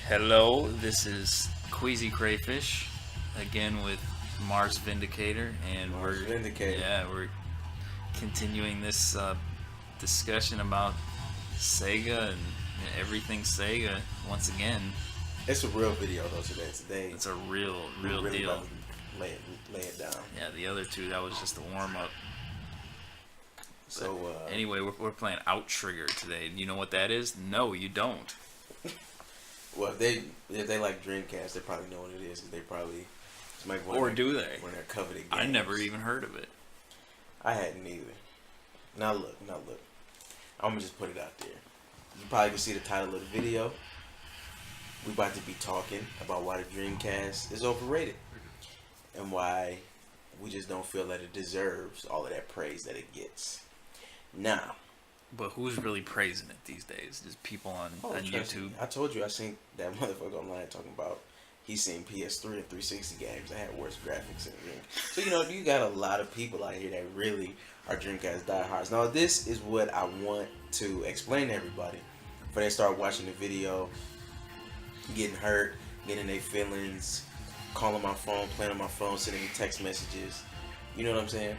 Hello, this is Queasy Crayfish again with Marz Vindicator, and Marz Vindicator. we're continuing this discussion about Sega and everything Sega once again. It's a real video though today. Today It's a real we're really deal. about to lay it down. Yeah, the other two, that was just a warm up. So Anyway, we're playing Outrigger today. You know what that is? No, you don't. well, if they like Dreamcast, they probably know what it is. 'Cause they probably it's like Or do they? One of their coveted games. I never even heard of it. I hadn't either. Now look. I'm gonna just put it out there. You probably can see the title of the video. We about to be talking about why the Dreamcast is overrated and why we just don't feel that it deserves all of that praise that it gets. Now, But who's really praising it these days? Just people on trust me, YouTube. I told you I seen that motherfucker online talking about he's seen PS3 and 360 games that had worse graphics than Dreamcast. So you got a lot of people out here that really are Dreamcast diehards. Now this is what I want to explain to everybody before they start watching the video, getting hurt, getting their feelings, calling my phone, playing on my phone, sending me text messages. You know what I'm saying?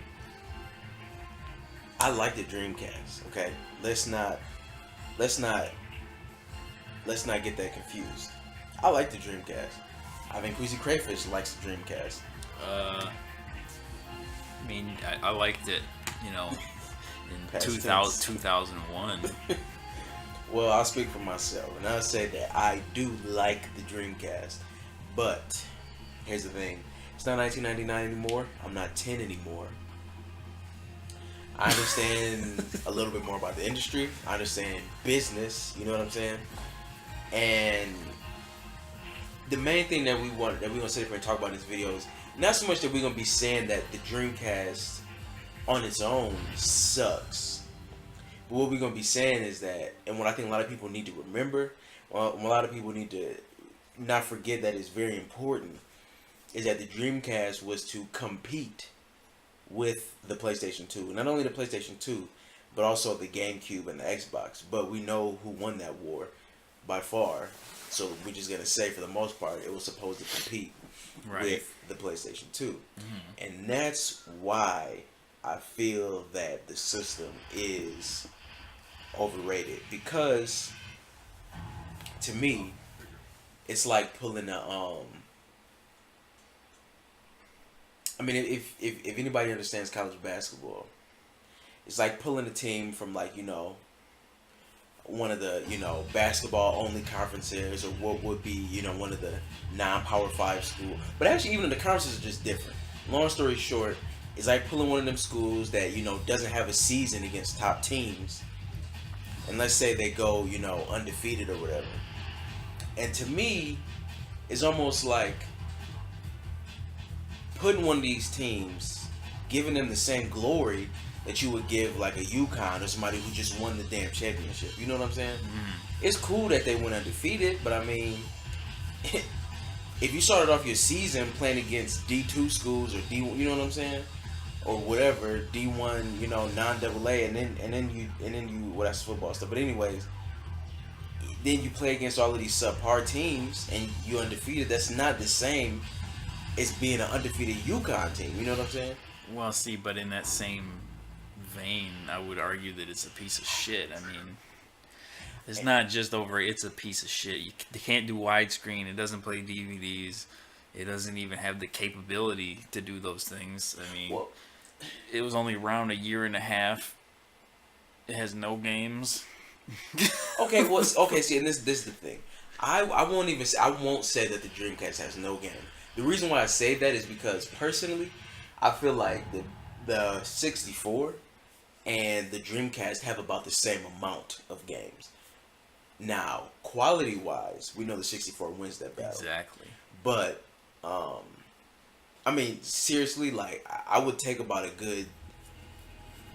I like the Dreamcast. Okay, let's not get that confused. I like the Dreamcast. I think Queasy Crayfish likes the Dreamcast. I mean, I liked it, in Past 2001. Well, I'll speak for myself, and I'll say that I do like the Dreamcast. But here's the thing: it's not 1999 anymore. I'm not 10 anymore. I understand a little bit more about the industry. I understand business. You know what I'm saying? And the main thing that we're gonna sit here and talk about in this video is not so much that we're gonna be saying that the Dreamcast on its own sucks. But what we're gonna be saying is that, and what I think a lot of people need to remember, well, a lot of people need to not forget that is very important, is that the Dreamcast was to compete with the PlayStation 2. Not only the PlayStation 2, but also the GameCube and the Xbox. But we know who won that war by far. So we're just going to say, for the most part, it was supposed to compete with the PlayStation 2. Mm-hmm. And that's why I feel that the system is overrated. Because, to me, it's like pulling a... I mean, if anybody understands college basketball, it's like pulling a team from one of the basketball only conferences, or what would be one of the non-Power 5 schools. But actually, even the conferences are just different. Long story short, it's like pulling one of them schools that doesn't have a season against top teams, and let's say they go undefeated or whatever. And to me, it's almost like putting one of these teams, giving them the same glory that you would give like a UConn or somebody who just won the damn championship. You know what I'm saying? It's cool that they went undefeated, but I mean, if you started off your season playing against D2 schools or D, you know what I'm saying, or whatever, D1, non-AA, and then you well, that's football stuff. But anyways, then you play against all of these subpar teams and you undefeated. That's not the same as being an undefeated UConn team. You know what I'm saying? Well, see, but in that same vein, I would argue that it's a piece of shit. I mean, it's not just it's a piece of shit. They can't do widescreen. It doesn't play DVDs. It doesn't even have the capability to do those things. I mean, it was only around a year and a half. It has no games. Okay. See, and this is the thing. I won't say that the Dreamcast has no game. The reason why I say that is because personally, I feel like the 64 and the Dreamcast have about the same amount of games. Now, quality-wise, we know the 64 wins that battle. Exactly. But, I mean, seriously, like, I would take about a good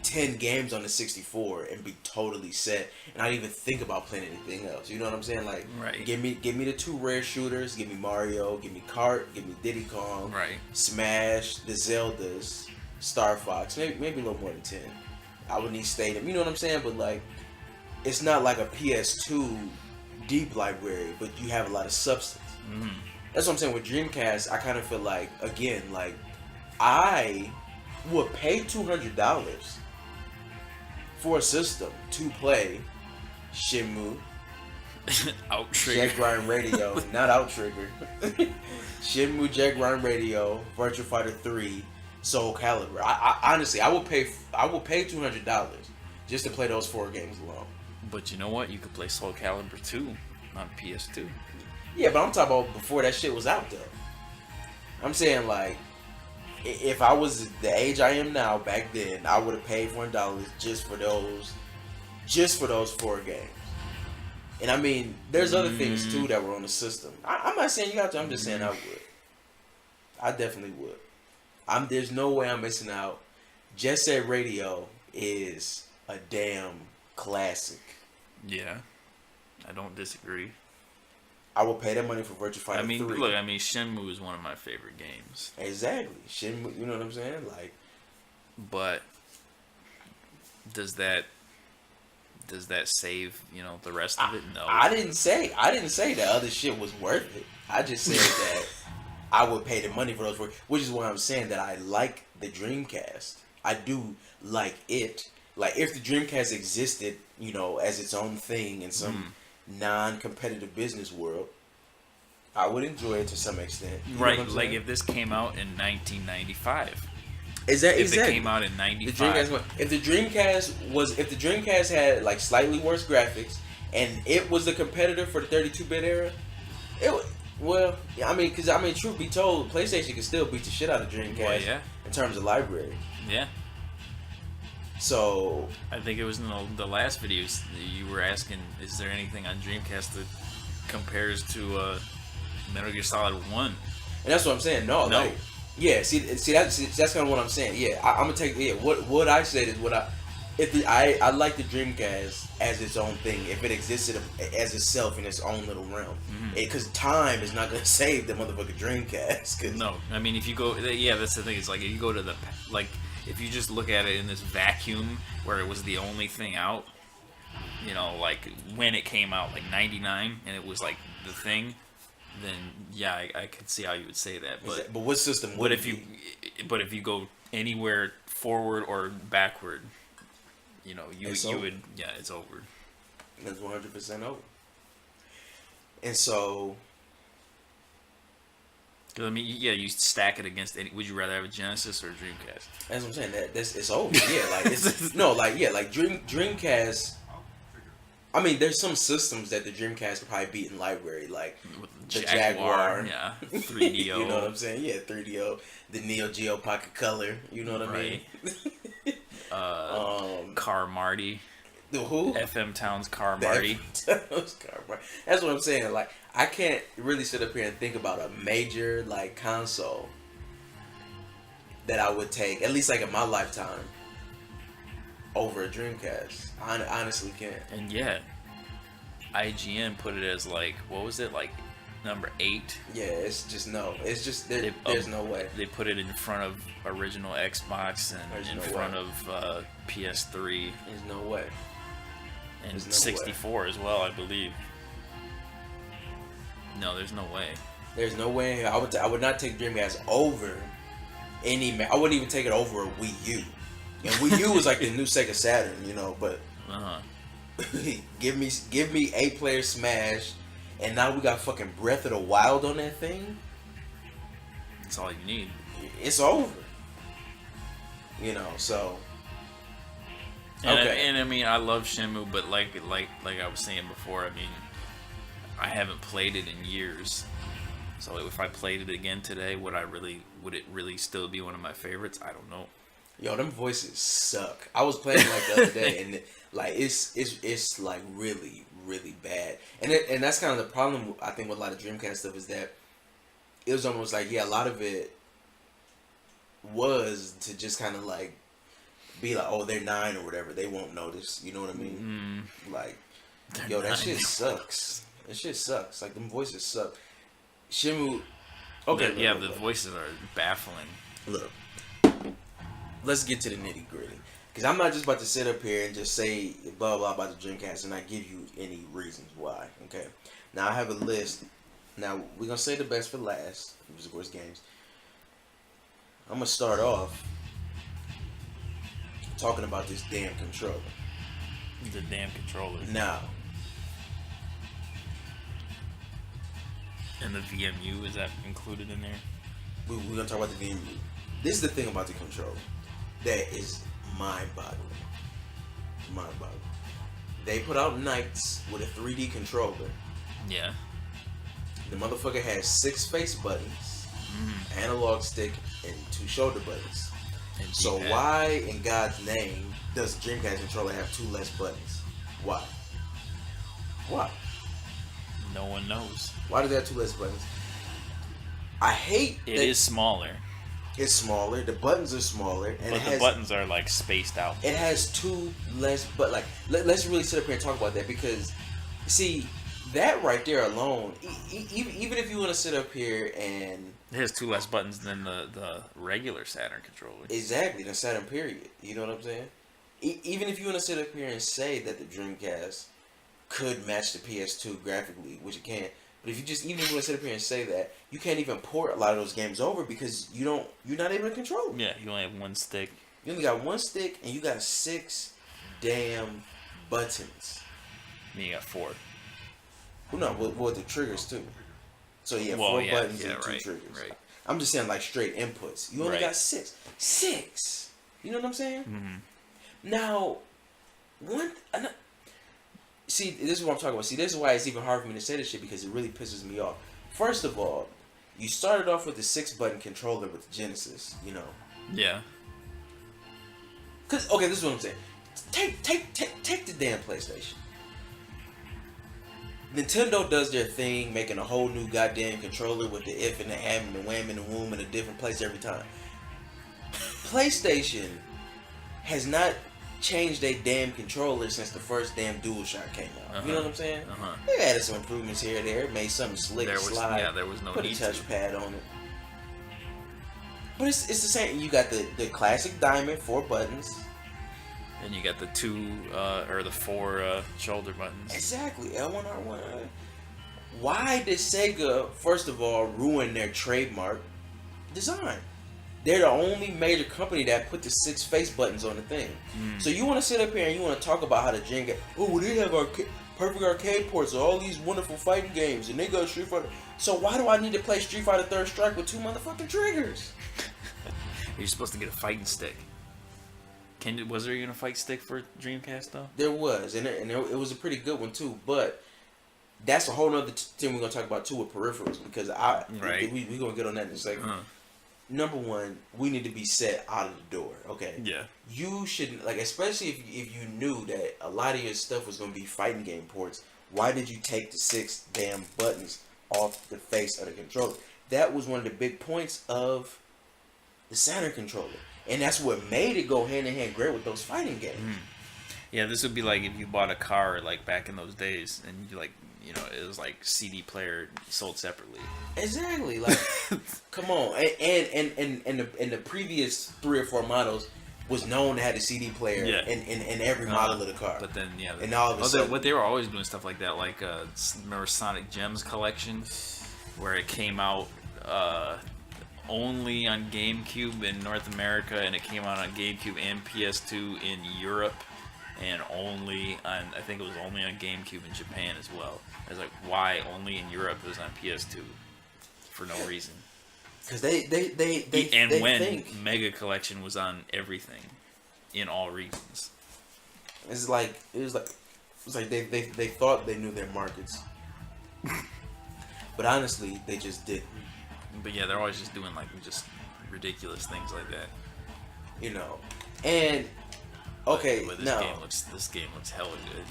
10 games on the 64 and be totally set, and not even think about playing anything else. You know what I'm saying? Like, right. Give me the two rare shooters. Give me Mario. Give me Kart. Give me Diddy Kong. Right. Smash. The Zeldas. Star Fox. Maybe a little more than 10. I would need Stadium. You know what I'm saying? But like, it's not like a PS2 deep library, but you have a lot of substance. Mm-hmm. That's what I'm saying with Dreamcast. I kind of feel like, again, like I would pay $200 for a system to play Shenmue, Jet Grind Radio, not Outrigger, Shenmue, Jet Grind Radio, Virtua Fighter 3, Soul Calibur. I honestly, I will pay $200 just to play those 4 games alone. But you know what? You could play Soul Calibur 2 on PS2. Yeah, but I'm talking about before that shit was out though. I'm saying like, if I was the age I am now back then, I would have paid $1 just for those 4 games. And I mean, there's other things too that were on the system. I'm not saying you have to. I'm just saying I would. I definitely would. There's no way I'm missing out. Jet Set Radio is a damn classic. Yeah, I don't disagree. I would pay that money for Virtua Fighter 3. Look, Shenmue is one of my favorite games. Exactly. Shenmue, you know what I'm saying? Like, but does that save, the rest of it? No. I didn't say that other shit was worth it. I just said that I would pay the money for those work, which is why I'm saying that I like the Dreamcast. I do like it. Like, if the Dreamcast existed, as its own thing in some non-competitive business world, I would enjoy it to some extent. Right, like if this came out in 1995. Is that if exactly? it came out in 95. If the Dreamcast had like slightly worse graphics and it was the competitor for the 32-bit era, truth be told, PlayStation can still beat the shit out of Dreamcast in terms of library. Yeah. So I think it was in the last videos you were asking, is there anything on Dreamcast that compares to Metal Gear Solid 1? And that's what I'm saying. No. Like, yeah, see that's kind of what I'm saying. Yeah, I'm gonna take what I said is I like the Dreamcast as its own thing. If it existed as itself in its own little realm, because time is not gonna save the motherfucking Dreamcast. No, I mean if you go, that's the thing. It's like if you go to if you just look at it in this vacuum where it was the only thing out, like when it came out, like 99, and it was like the thing. Then I could see how you would say that. But what system? But if you go anywhere forward or backward, you would it's over. It's 100% over. And so, you stack it against any. Would you rather have a Genesis or a Dreamcast? That's what I'm saying. It's over. Yeah, like it's Dreamcast. I mean, there's some systems that the Dreamcast could probably beat in library, like the Jaguar, 3DO. You know what I'm saying? Yeah, 3DO, the Neo Geo Pocket Color. You know what I mean? Car Marty. The who? FM Town's Car Marty. That's what I'm saying. Like, I can't really sit up here and think about a major like console that I would take, at least like in my lifetime, over a Dreamcast. I honestly can't. And IGN put it as like, what was it, like number 8? Yeah, it's just no. It's just there's no way. They put it in front of original Xbox and in front of PS3. There's no way. And 64 as well, I believe. No, there's no way. There's no way. I would not take Dreamcast over any. I wouldn't even take it over a Wii U. And Wii U was like the new Sega Saturn, but give me 8-player Smash, and now we got fucking Breath of the Wild on that thing. That's all you need. It's over. So. And I mean, I love Shenmue, but like I was saying before, I mean, I haven't played it in years. So if I played it again today, would it really still be one of my favorites? I don't know. Yo, them voices suck. I was playing like the other day, and like it's like really, really bad. And that's kind of the problem I think with a lot of Dreamcast stuff is that it was almost like a lot of it was to just kind of like be like, oh, they're 9 or whatever, they won't notice. You know what I mean? Like, yo, that shit sucks. That shit sucks. Like, them voices suck. Shenmue. Okay. The voices are baffling. Look. Let's get to the nitty gritty. Because I'm not just about to sit up here and just say blah blah about the Dreamcast and not give you any reasons why. Okay. Now I have a list. Now we're gonna say the best for last. Which is of course games. I'm gonna start off talking about this damn controller. The damn controller. Now. And the VMU, is that included in there? We're gonna talk about the VMU. This is the thing about the controller that is mind-boggling. Mind-boggling. They put out Knights with a 3D controller. Yeah. The motherfucker has 6 face buttons, analog stick, and 2 shoulder buttons. And So G-pad. why, in God's name, does the Dreamcast controller have 2 less buttons? Why? Why? No one knows. Why does it have 2 less buttons? I hate It that is smaller, it's smaller. The buttons are smaller, and but the buttons are like spaced out. it has 2 less. But like, let's really sit up here and talk about that because, see, that right there alone, even if you want to sit up here and It has 2 less buttons than the regular Saturn controller. exactly the Saturn period, you know what I'm saying? Even if you want to sit up here and say that the Dreamcast could match the PS2 graphically, which it can. But if you just even if you want to sit up here and say that, you can't even port a lot of those games over because you're not able to control them. Yeah, you only have 1 stick. You only got 1 stick and you got 6 damn buttons. And you got 4. Well, no, with the triggers too. So yeah, Well, 4 yeah, buttons yeah, and 2 right, triggers. right. I'm just saying like straight inputs. You only Right. got 6. 6. You know what I'm saying? Mm-hmm. Now, see, this is what I'm talking about. See, this is why it's even hard for me to say this shit because it really pisses me off. First of all, you started off with the 6-button controller with the Genesis, you know. Yeah. Cause okay, this is what I'm saying. Take the damn PlayStation. Nintendo does their thing, making a whole new goddamn controller with the if and the am and the wham and the womb in a different place every time. PlayStation has not changed their damn controller since the first damn DualShock came out. You know what I'm saying? They added some improvements here and there, made something slick, There was slide, there was no put a need to. touchpad on it. But it's the same. You got the classic diamond, 4 buttons. And you got the 2 or the 4 shoulder buttons. Exactly, L1, R1. Why did Sega, first of all, ruin their trademark design? They're the only major company that put the 6 face buttons on the thing. So you want to sit up here and you want to talk about how the Dreamcast, oh, well, they have perfect arcade ports of all these wonderful fighting games, and they got Street Fighter. So why do I need to play Street Fighter Third Strike with 2 motherfucking triggers? You're supposed to get a fighting stick. Was there even a fight stick for Dreamcast though? There was, and it was a pretty good one too. But that's a whole other thing we're gonna talk about too with peripherals because we gonna get on that in a second. Number one, we need to be set out of the door. Okay. Yeah. You shouldn't especially if you knew that a lot of your stuff was gonna be fighting game ports. Why did you take the 6 damn buttons off the face of the controller? That was one of the big points of the Saturn controller. And that's what made it go hand in hand great with those fighting games. Yeah, this would be like if you bought a car like back in those days, and it was like CD player sold separately. Exactly, like come on, and the previous 3 or 4 models was known to have a CD player in every model of the car. But then and all of a sudden, they were always doing stuff like that. Like remember Sonic Gems collection, where it came out. Only on GameCube in North America, and it came out on GameCube and PS2 in Europe, and I think it was only on GameCube in Japan as well. I was like, why only in Europe? It was on PS2 for no reason. Because they think Mega Collection was on everything in all regions. It was like they thought they knew their markets, but honestly, they just didn't. But yeah, they're always just doing like just ridiculous things like that. You know, and okay, but now this game looks hella good.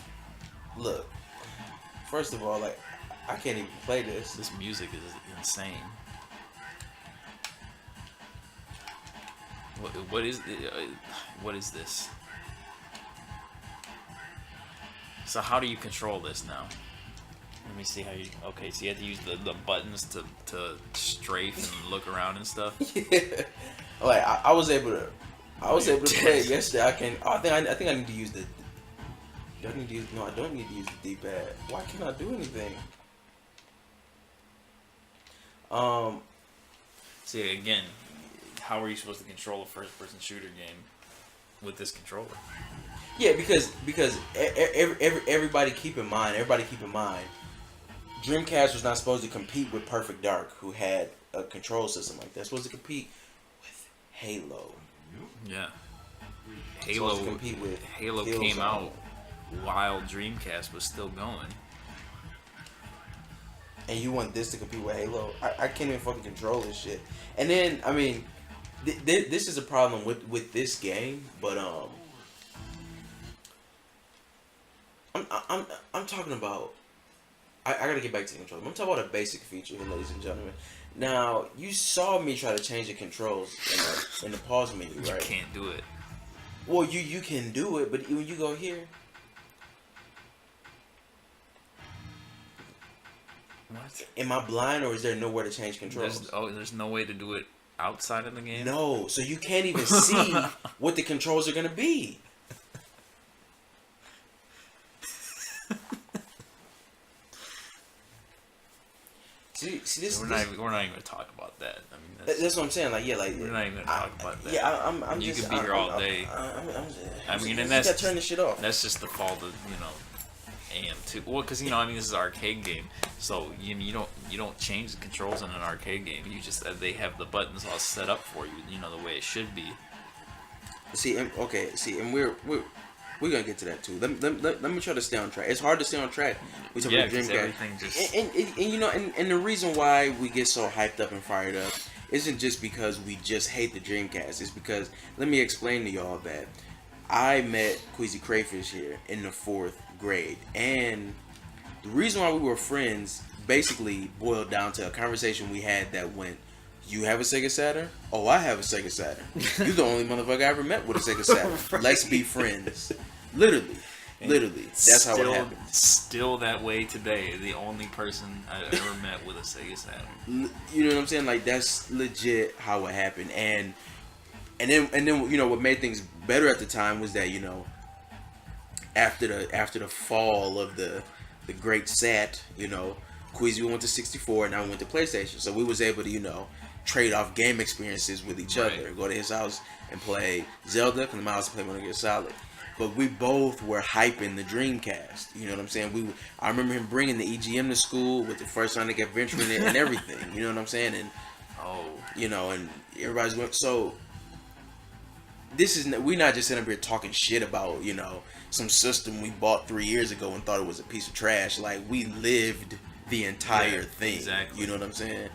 Look, first of all, like I can't even play this. This music is insane. What is this? So how do you control this now? Let me see how you. Okay, so you have to use the buttons to strafe and look around and stuff. Yeah, like I was able to. I was able to play it yesterday. I can. I think I need to use the. Do I need to use? No, I don't need to use the D-pad. Why can't I do anything? See, again, how are you supposed to control a first-person shooter game with this controller? Yeah, because everybody keep in mind, Dreamcast was not supposed to compete with Perfect Dark, who had a control system like that. It's supposed to compete with Halo. Yeah. Halo compete with Halo came out while Dreamcast was still going. And you want this to compete with Halo? I can't even fucking control this shit. And then, I mean, this is a problem with this game, but I'm talking about. I gotta get back to the controls. I'm talking about a basic feature here, ladies and gentlemen. Now, you saw me try to change the controls in the pause menu, right? You can't do it. Well, you can do it, but when you go here. What? Am I blind, or is there nowhere to change controls? There's no way to do it outside of the game? No, so you can't even see what the controls are gonna be. See, this. We're not even gonna talk about that. I mean, that's what I'm saying. Like, yeah, like we're not even gonna talk about that. Yeah, I'm you just. could be here all day. I mean, and that's gotta turn this shit off. That's just the fault of AM2. Well, because I mean, this is an arcade game, so you don't change the controls in an arcade game. You just they have the buttons all set up for you, the way it should be. See, and we're gonna get to that too. Let me try to stay on track. It's hard to stay on track. We talk about Dreamcast, and the reason why we get so hyped up and fired up isn't just because we just hate the Dreamcast. It's because, let me explain to y'all that I met Queasy Crayfish here in the 4th grade, and the reason why we were friends basically boiled down to a conversation we had that went, "You have a Sega Saturn? Oh, I have a Sega Saturn. You're the only motherfucker I ever met with a Sega Saturn. Right. Let's be friends." Literally. That's how it happened. Still that way today. The only person I ever met with a Sega Saturn. You know what I'm saying? Like, that's legit how it happened. And then what made things better at the time was that after the fall of the great SAT, Queasy went to 64 and I went to PlayStation, so we was able to trade off game experiences with each other. Go to his house and play Zelda, come to my house and play Metal Gear Solid. But we both were hyping the Dreamcast. You know what I'm saying? I remember him bringing the EGM to school with the first Sonic Adventure in it and everything. You know what I'm saying? And and everybody's going. So we're not just sitting up here talking shit about some system we bought 3 years ago and thought it was a piece of trash. Like, we lived the entire thing. Exactly. You know what I'm saying?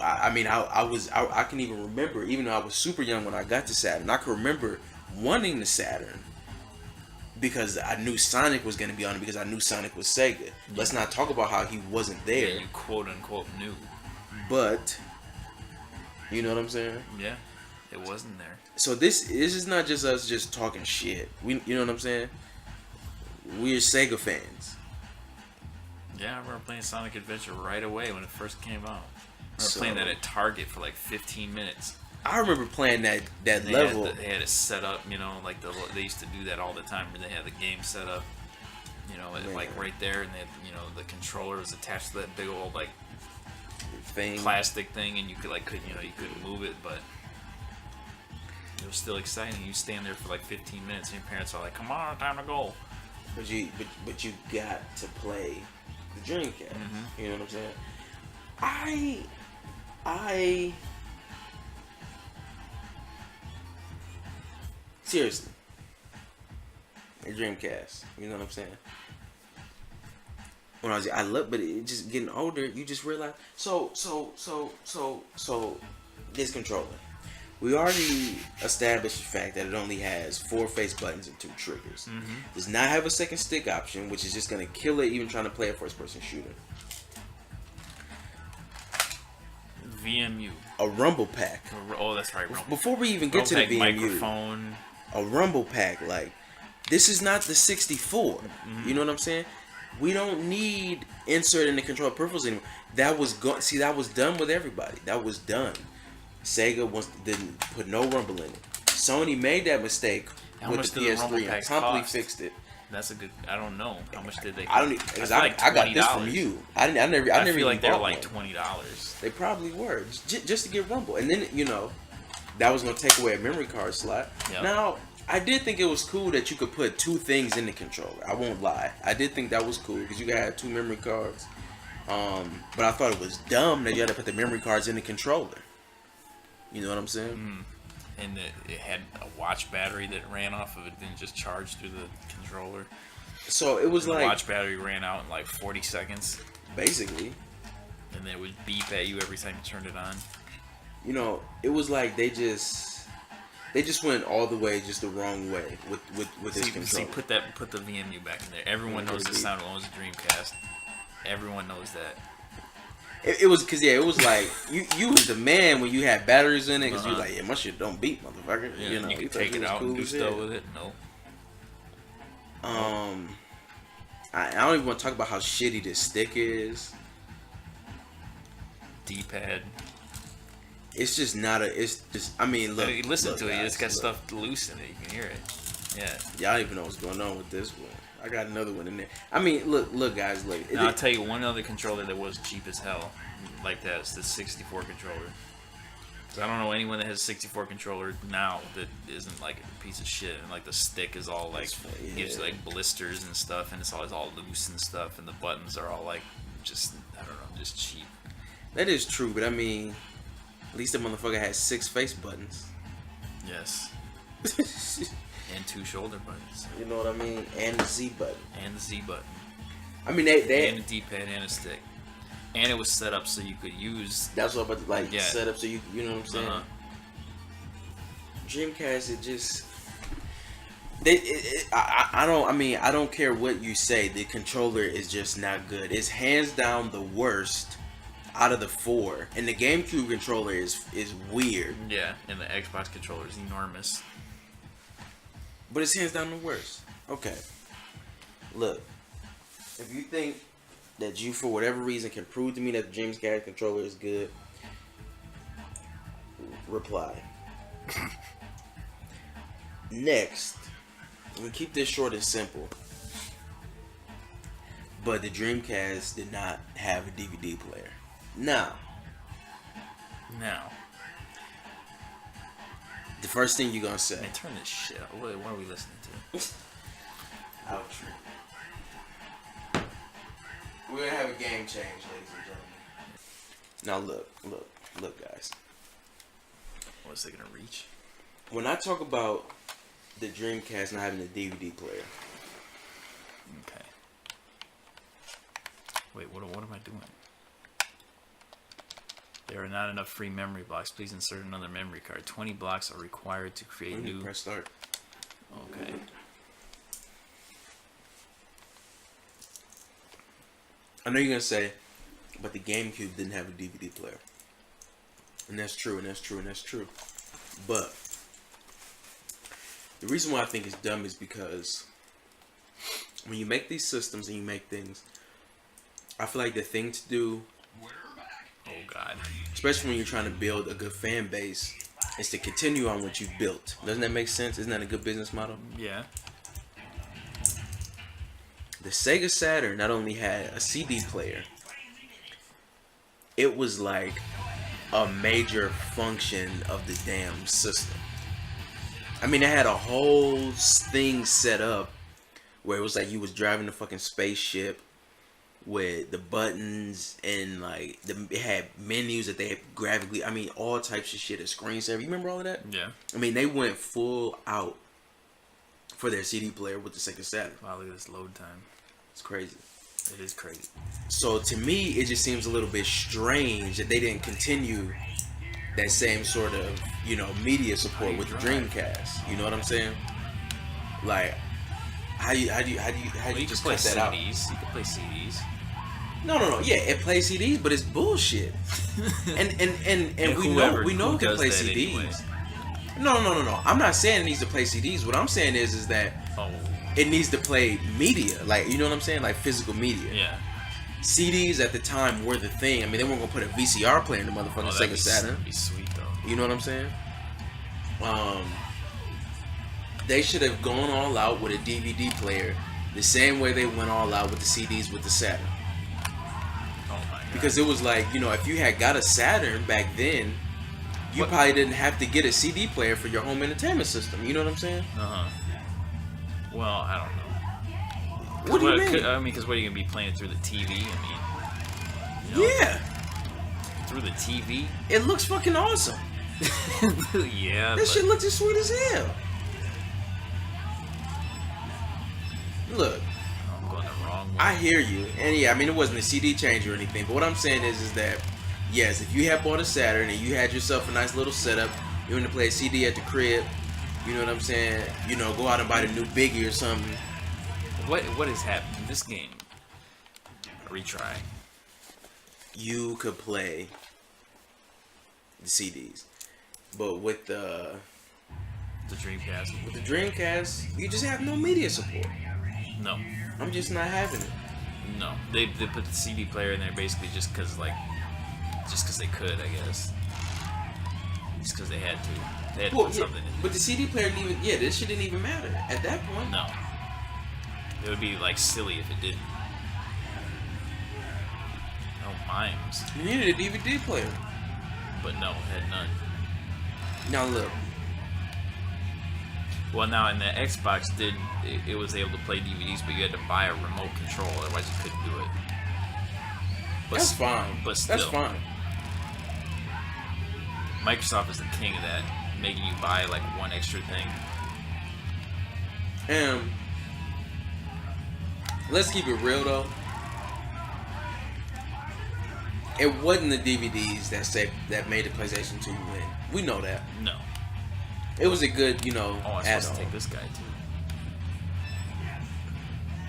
I mean, I can even remember, even though I was super young when I got to Saturn, I can remember wanting the Saturn because I knew Sonic was going to be on it, because I knew Sonic was Sega. Yeah. Let's not talk about how he wasn't there. Yeah, you quote unquote knew. But, you know what I'm saying? Yeah, it wasn't there. So this is not just us just talking shit. You know what I'm saying? We're Sega fans. Yeah, I remember playing Sonic Adventure right away when it first came out. I remember playing that at Target for like 15 minutes. I remember playing that level. They had it set up, like they used to do that all the time, where they had the game set up, like right there, and they had, the controller was attached to that big old plastic thing, and you could you couldn't move it, but it was still exciting. You stand there for like 15 minutes, and your parents are like, "Come on, time to go." But you got to play the Dreamcast. Mm-hmm. You know what I'm saying? I seriously, the Dreamcast. You know what I'm saying? When I love, but it just getting older, you just realize. So this controller. We already established the fact that it only has 4 face buttons and 2 triggers. Mm-hmm. Does not have a second stick option, which is just gonna kill it even trying to play a first-person shooter. VMU. A rumble pack. Oh, that's right. Rumble. Before we even get to the VMU, microphone. A rumble pack. Like, this is not the 64. Mm-hmm. You know what I'm saying? We don't need insert in the control peripherals anymore. That was that was done with everybody. That was done. Sega didn't put no rumble in it. Sony made that mistake How with much the did the Rumble PS3 and packs promptly cost? fixed it. That's a good. I don't know how much did they. I don't because feel I, like I got this from $20. you. I never I even feel like they're bought like one. $20. They probably were just to get Rumble, and then that was gonna take away a memory card slot. Yep. Now I did think it was cool that you could put two things in the controller. I won't lie, I did think that was cool because you could have two memory cards. But I thought it was dumb that you had to put the memory cards in the controller. You know what I'm saying? And it had a watch battery that ran off of it, didn't just charge through the controller. So it was And like the watch battery ran out in like 40 seconds, basically. and then it would beep at you every time you turned it on. It was like they just went all the way just the wrong way with this controller. See, put the VMU back in there. Everyone knows the sound owns a Dreamcast. Everyone knows that. It was because it was like you was the man when you had batteries in it because you was like, yeah, my shit don't beat, motherfucker. Yeah, you can thought take it was out cool and do as stuff hell. with it. No. I don't even want to talk about how shitty this stick is. D-pad. It's just not a. It's just. I mean, look. Hey, listen look, to it. guys, It's got look. stuff loose in it. You can hear it. Yeah. Y'all don't even know what's going on with this one. I got another one in there. I mean, look, guys, look. Now, I'll tell you one other controller that was cheap as hell, like that. It's the 64 controller. 'Cause I don't know anyone that has a 64 controller now that isn't like a piece of shit. And like the stick is all like gives you like blisters and stuff, and it's always all loose and stuff, and the buttons are all like just I don't know, just cheap. That is true, but I mean, at least the motherfucker had 6 face buttons. Yes. And 2 shoulder buttons. You know what I mean? And the Z button. And the Z button. I mean, they And a D-pad and a stick. And it was set up so you could use. that's what I'm about to like Yeah. set up so you know what I'm saying. Uh-huh. Dreamcast, it just I don't care what you say. The controller is just not good. It's hands down the worst out of the 4, and the GameCube controller is weird. Yeah, and the Xbox controller is enormous. But it's hands down the worst. Okay. Look, if you think that you, for whatever reason, can prove to me that the Dreamcast controller is good, reply. Next, we keep this short and simple. But the Dreamcast did not have a DVD player. Now, the first thing you're gonna say. Man, turn this shit up. What are we listening to? Outro. We're gonna have a game change, ladies and gentlemen. Now look, guys. What's it gonna reach? When I talk about the Dreamcast not having a DVD player, Okay. Wait, what am I doing? There are not enough free memory blocks. Please insert another memory card. 20 blocks are required to create new. press start. Okay. I know you're gonna say, but the GameCube didn't have a DVD player, and that's true, and that's true, and that's true. But the reason why I think it's dumb is because when you make these systems and you make things, I feel like the thing to do, Oh God. especially when you're trying to build a good fan base, is to continue on what you've built. Doesn't that make sense? Isn't that a good business model? Yeah. The Sega Saturn not only had a CD player, it was like a major function of the damn system. I mean, it had a whole thing set up where it was like you was driving the fucking spaceship with the buttons and like it had menus that they had graphically. I mean, all types of shit. A screensaver. You remember all of that? Yeah. I mean, they went full out for their CD player with the Sega Saturn. Wow, look at this load time. It's crazy. It is crazy. So to me, it just seems a little bit strange that they didn't continue that same sort of, media support with the Dreamcast. You know what I'm saying? Like, how you Well, you just can play cut that out? CDs. You can play CDs. No. Yeah, it plays CDs, but it's bullshit. and we know it can does play that CDs. anyway? No. I'm not saying it needs to play CDs. What I'm saying is that Oh. it needs to play media. Like, you know what I'm saying? Like physical media. Yeah. CDs at the time were the thing. I mean, they weren't gonna put a VCR player in the motherfucking Sega Saturn. That'd be sweet though. You know what I'm saying? They should have gone all out with a DVD player, the same way they went all out with the CDs with the Saturn. Oh my god. Because it was like, you know, if you had got a Saturn back then, you probably didn't have to get a CD player for your home entertainment system. You know what I'm saying? Well, I don't know. What do you mean? I mean, because what are you gonna be playing it through the TV? I mean, you know, Yeah. through the TV. It looks fucking awesome. Yeah. That shit looks as sweet as hell. Look, I'm going the wrong way. I hear you, and yeah, I mean it wasn't a CD change or anything, but what I'm saying is that yes, if you had bought a Saturn and you had yourself a nice little setup, you want to play a CD at the crib, you know what I'm saying? You know, go out and buy the new Biggie or something. What is happening? This game. Retry. You could play the CDs, but with the Dreamcast. Dreamcast, you just have no media support. No. I'm just not having it. No. They put the CD player in there basically just because they could, I guess. Just because they had to. They had to put something in there. But the CD player didn't even. Yeah, this shit didn't even matter at that point. No. It would be like silly if it didn't. No mimes. You needed a DVD player. But no, it had none. Now look. Well, now in the Xbox it was able to play DVDs, but you had to buy a remote control, otherwise you couldn't do it. But That's fine. But still, that's fine. Microsoft is the king of that, making you buy like one extra thing. Let's keep it real though. It wasn't the DVDs that made the PlayStation 2 win. We know that. No. It was a good, you know, Oh, I'm supposed to take this guy too.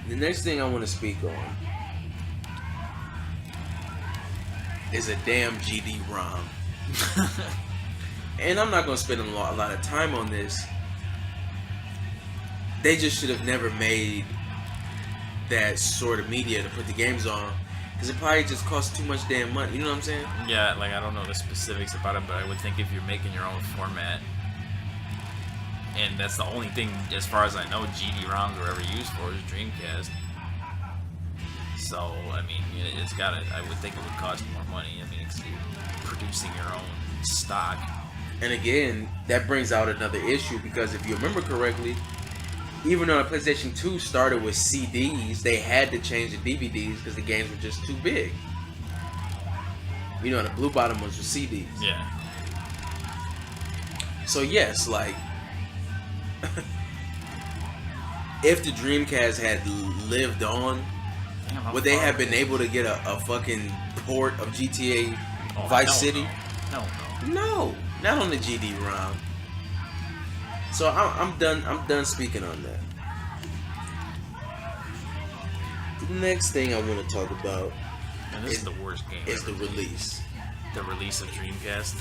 The next thing I want to speak on is a damn GD-ROM. And I'm not going to spend a lot of time on this. They just should have never made that sort of media to put the games on, because it probably just costs too much damn money. You know what I'm saying? Yeah, like I don't know the specifics about it, but I would think if you're making your own format, and that's the only thing, as far as I know, GD-ROMs were ever used for is Dreamcast. So, I mean, it's gotta, I would think it would cost more money. I mean, it's producing your own stock. And again, that brings out another issue, because if you remember correctly, even though the PlayStation 2 started with CDs, they had to change the DVDs because the games were just too big. You know, the blue bottom ones were CDs. Yeah. So yes, like, if the Dreamcast had lived on, would they have been able to get a fucking port of GTA Vice City? No, not on the GD-ROM. So I'm done speaking on that. The next thing I want to talk about, and this is the worst game, is the release. The release of Dreamcast.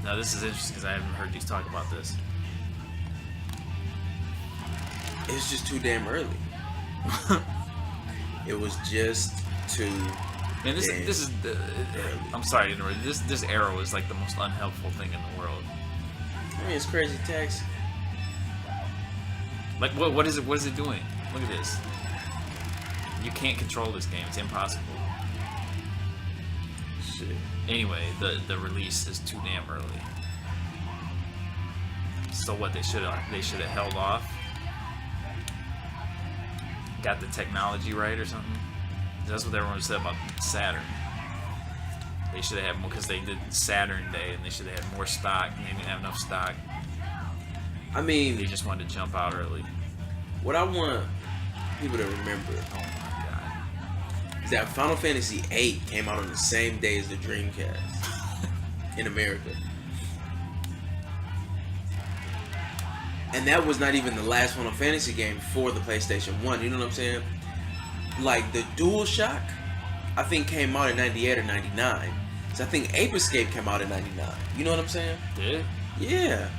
Now this is interesting because I haven't heard these talk about this. It's just too damn early. It was just too. And this is the. I'm sorry to interrupt. This arrow is like the most unhelpful thing in the world. I mean, it's crazy text. Like what is it? What is it doing? Look at this. You can't control this game. It's impossible. Shit. Anyway, the release is too damn early. So what they should have held off. Got the technology right or something. That's what everyone said about Saturn. They should have had more, because they did Saturn Day and they should have had more stock, and they didn't have enough stock. I mean, They just wanted to jump out early. what I want people to remember Oh my god. is that Final Fantasy VIII came out on the same day as the Dreamcast in America. And that was not even the last Final Fantasy game for the PlayStation 1, you know what I'm saying? Like, the DualShock, I think came out in 98 or 99. So I think Ape Escape came out in 99. You know what I'm saying? Did it? Yeah.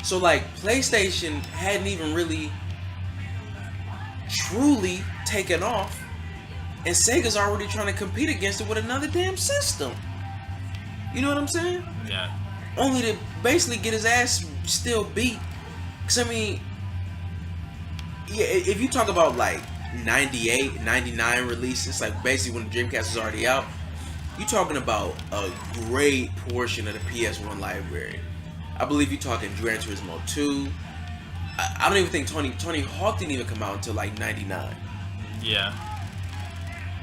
So, like, PlayStation hadn't even really truly taken off, and Sega's already trying to compete against it with another damn system. You know what I'm saying? Yeah. Only to basically get his ass still beat. Because, I mean, Yeah, if you talk about like 98, 99 releases, like basically when the Dreamcast was already out, you're talking about a great portion of the PS1 library. I believe you're talking Gran Turismo 2. I don't even think Tony Hawk didn't even come out until like 99. Yeah.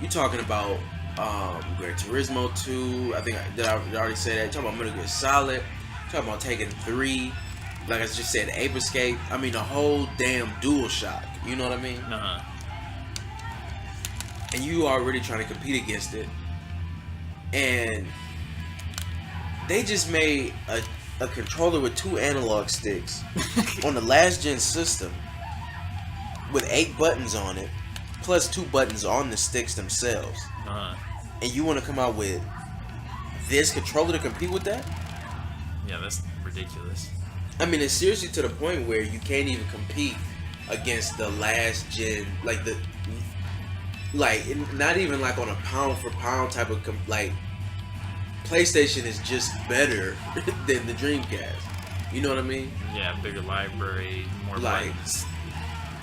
You're talking about Gran Turismo 2. I think did I already say that? You're talking about Metal Gear Solid. You're talking about Taken 3. Like I just said, Ape Escape. I mean, the whole damn DualShock. You know what I mean? Uh-huh. And you already trying to compete against it. And they just made a controller with 2 analog sticks on the last gen system with 8 buttons on it, plus 2 buttons on the sticks themselves. Uh-huh. And you want to come out with this controller to compete with that? Yeah, that's ridiculous. I mean, it's seriously to the point where you can't even compete against the last gen, not even like on a pound for pound type of like. PlayStation is just better than the Dreamcast. You know what I mean? Yeah, bigger library, more buttons.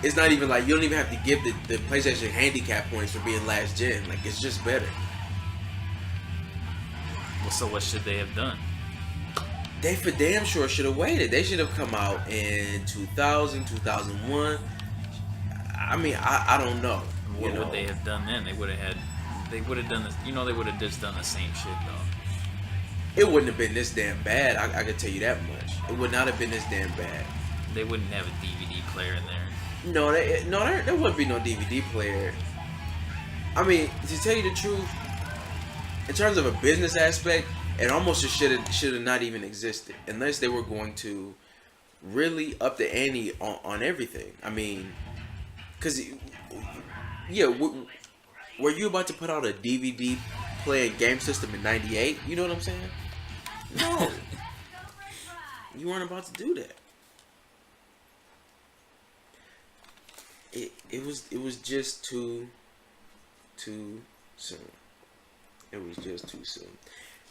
It's not even like you don't even have to give the PlayStation handicap points for being last gen. Like, it's just better. Well, so what should they have done? They for damn sure should have waited. They should have come out in 2000, 2001. I mean, I don't know. What would they have done then? They would have done this. You know, they would have just done the same shit though. It wouldn't have been this damn bad. I can tell you that much. It would not have been this damn bad. They wouldn't have a DVD player in there. No, there wouldn't be no DVD player. I mean, to tell you the truth, in terms of a business aspect, it almost just should have not even existed unless they were going to really up the ante on everything. I mean, because yeah, were you about to put out a DVD playing game system in '98? You know what I'm saying? No, you weren't about to do that. It was just too soon. It was just too soon.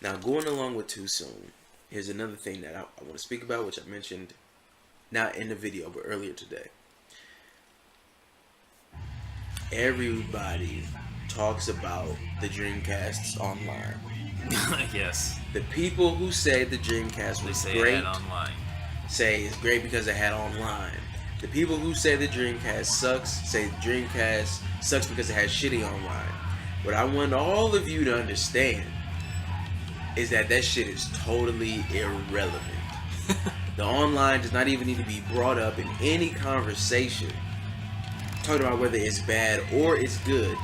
Now, going along with too soon, here's another thing that I want to speak about, which I mentioned not in the video but earlier today. Everybody talks about the Dreamcast's online. Yes. The people who say the Dreamcast was great it had online. say it's great because it had online. The people who say the Dreamcast sucks say the Dreamcast sucks because it has shitty online. What I want all of you to understand is that shit is totally irrelevant. The online does not even need to be brought up in any conversation talking about whether it's bad or it's good,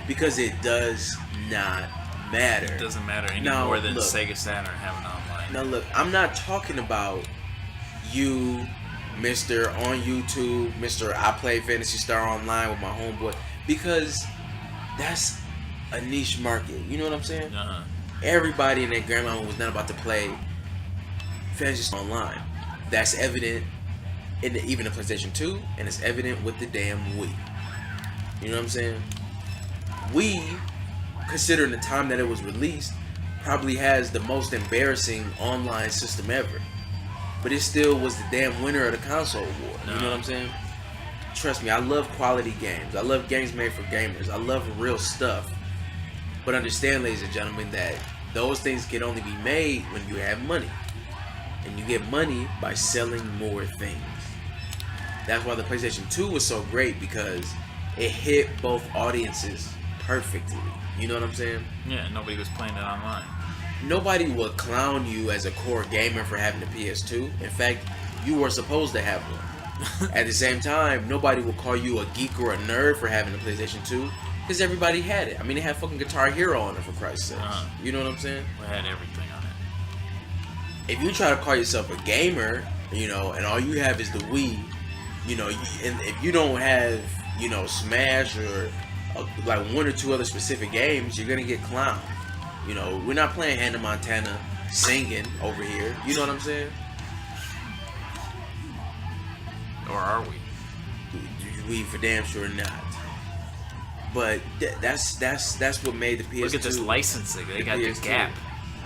because it does not matter. It doesn't matter any more than Sega Saturn having online. Now look, I'm not talking about you, Mr. on YouTube, Mr. I play Phantasy Star Online with my homeboy, because that's a niche market. You know what I'm saying? Uh-huh. Everybody and their grandma was not about to play Phantasy Star Online. That's evident in even the PlayStation 2, and it's evident with the damn Wii. You know what I'm saying? Wii, considering the time that it was released, probably has the most embarrassing online system ever. But it still was the damn winner of the console war. You know what I'm saying? Trust me, I love quality games. I love games made for gamers. I love real stuff. But understand, ladies and gentlemen, that those things can only be made when you have money. And you get money by selling more things. That's why the PlayStation 2 was so great, because it hit both audiences perfectly. You know what I'm saying? Yeah, nobody was playing it online. Nobody will clown you as a core gamer for having a PS2. In fact, you were supposed to have one. At the same time, nobody will call you a geek or a nerd for having a PlayStation 2, because everybody had it. I mean, it had fucking Guitar Hero on it, for Christ's sake. You know what I'm saying? It had everything on it. If you try to call yourself a gamer, you know, and all you have is the Wii, you know, and if you don't have, you know, Smash or like one or two other specific games, you're gonna get clowned. You know, we're not playing Hannah Montana singing over here. You know what I'm saying? Or are we? We for damn sure not. But that's what made the PS2. Look at this licensing. They got this gap.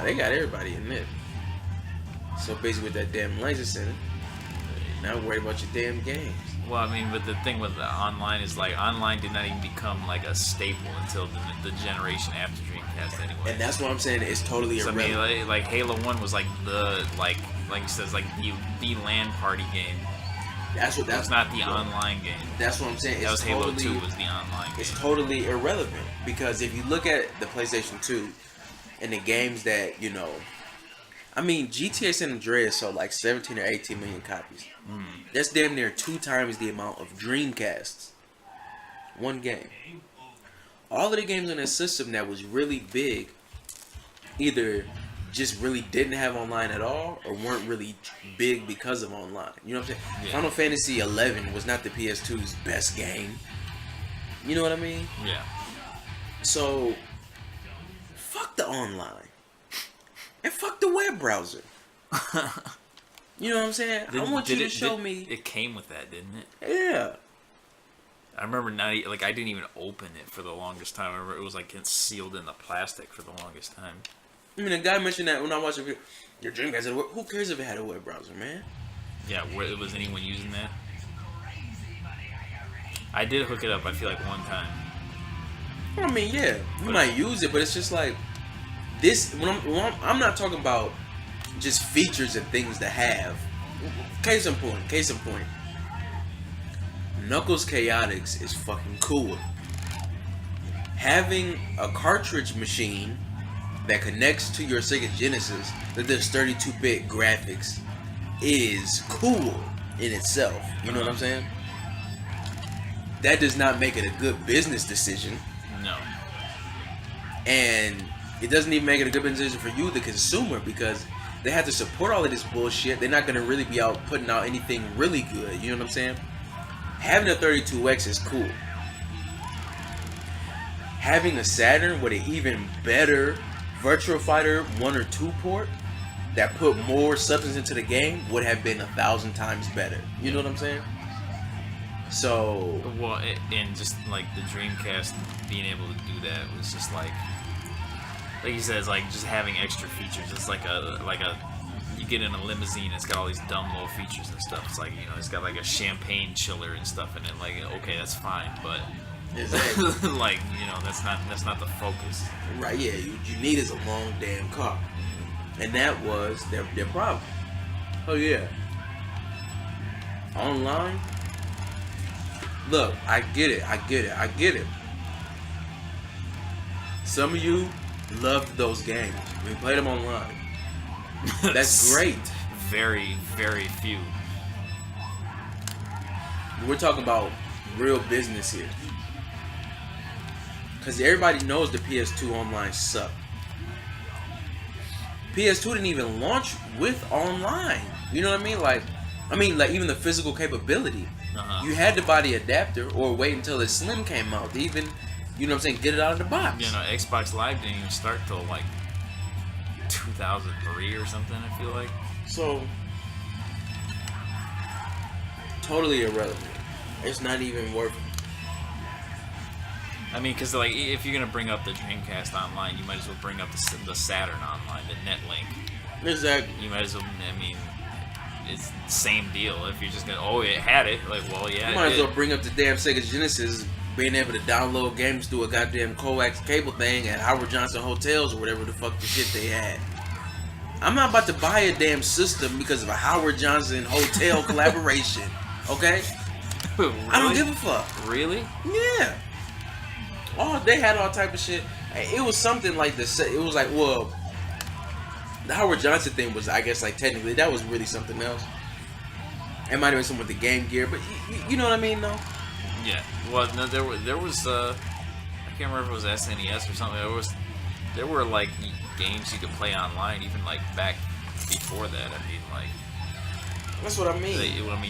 They got everybody in it. So basically, with that damn licensing, you're not worried about your damn games. Well, I mean, but the thing with the online is like online did not even become like a staple until the generation after Dreamcast anyway. And that's what I'm saying. It's totally So, I irrelevant. mean, like Halo 1 was like the like you said, like the LAN party game. That's not the online game. That's what I'm saying. That It's was Halo totally, 2 was the online game. It's totally irrelevant because if you look at the PlayStation 2 and the games that I mean, GTA San Andreas sold like 17 or 18 million copies. That's damn near 2 times the amount of Dreamcasts. One game. All of the games on that system that was really big either just really didn't have online at all or weren't really big because of online. You know what I'm saying? Yeah. Final Fantasy 11 was not the PS2's best game. You know what I mean? Yeah. So, fuck the online. And fuck the web browser. You know what I'm saying? I want you to show me. It came with that, didn't it? Yeah. I remember I didn't even open it for the longest time. I remember it was like it's sealed in the plastic for the longest time. I mean, a guy mentioned that when I watched a video. Your Dreamcast, who cares if it had a web browser, man? Yeah, was anyone using that? I did hook it up, I feel like one time. I mean, yeah, you might use it, but it's just like this. I'm not talking about just features and things to have. Case in point. Knuckles Chaotix is fucking cool. Having a cartridge machine that connects to your Sega Genesis that does 32-bit graphics is cool in itself. You know what I'm saying? That does not make it a good business decision. No. And it doesn't even make it a good business decision for you, the consumer, because they have to support all of this bullshit. They're not going to really be out putting out anything really good. You know what I'm saying? Having a 32X is cool. Having a Saturn with an even better Virtua Fighter 1 or 2 port that put more substance into the game would have been 1,000 times better. You know what I'm saying? So, well, and just like the Dreamcast being able to do that was just like you said, it's like just having extra features. It's like a you get in a limousine, it's got all these dumb little features and stuff. It's like, it's got like a champagne chiller and stuff in it. Like, okay, that's fine, but exactly. like, that's not the focus. Right? Yeah, you need is a long damn car, and that was their problem. Oh yeah. Online. Look, I get it. Some of you loved those games. We played them online. That's great. Very, very few. We're talking about real business here. Because everybody knows the PS2 online sucked. PS2 didn't even launch with online. You know what I mean? Like even the physical capability. Uh-huh. You had to buy the adapter or wait until the Slim came out to even, get it out of the box. Xbox Live didn't even start till like 2003 or something, I feel like. So, totally irrelevant. It's not even worth it. I mean, because like, if you're gonna bring up the Dreamcast online, you might as well bring up the Saturn online, the NetLink. Exactly. You might as well. I mean, it's the same deal. If you're just gonna, it had it. Like, well, yeah. You might as well bring up the damn Sega Genesis, being able to download games through a goddamn coax cable thing at Howard Johnson hotels or whatever the fuck the shit they had. I'm not about to buy a damn system because of a Howard Johnson hotel collaboration. Okay? Really? I don't give a fuck. Really? Yeah. Oh, they had all type of shit. It was something like this. It was like, well, the Howard Johnson thing was, I guess, like technically that was really something else. It might have been something with the Game Gear, but you know what I mean, though. Yeah. Well, no, there was I can't remember if it was SNES or something. There were like games you could play online, even like back before that. I mean, like, that's what I mean.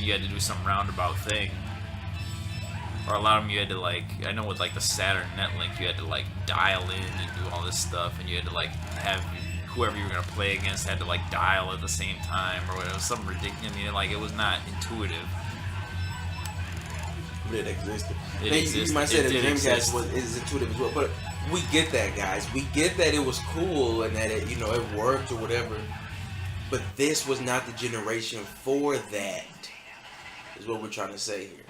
You had to do some roundabout thing. Or a lot of them you had to like, I know with like the Saturn NetLink, you had to like dial in and do all this stuff, and you had to like have whoever you were gonna play against had to like dial at the same time or whatever. It was something ridiculous. I mean, like, it was not intuitive. But it existed. You might say that Dreamcast is intuitive as well, but we get that, guys. We get that it was cool and that it worked or whatever. But this was not the generation for that. is what we're trying to say here.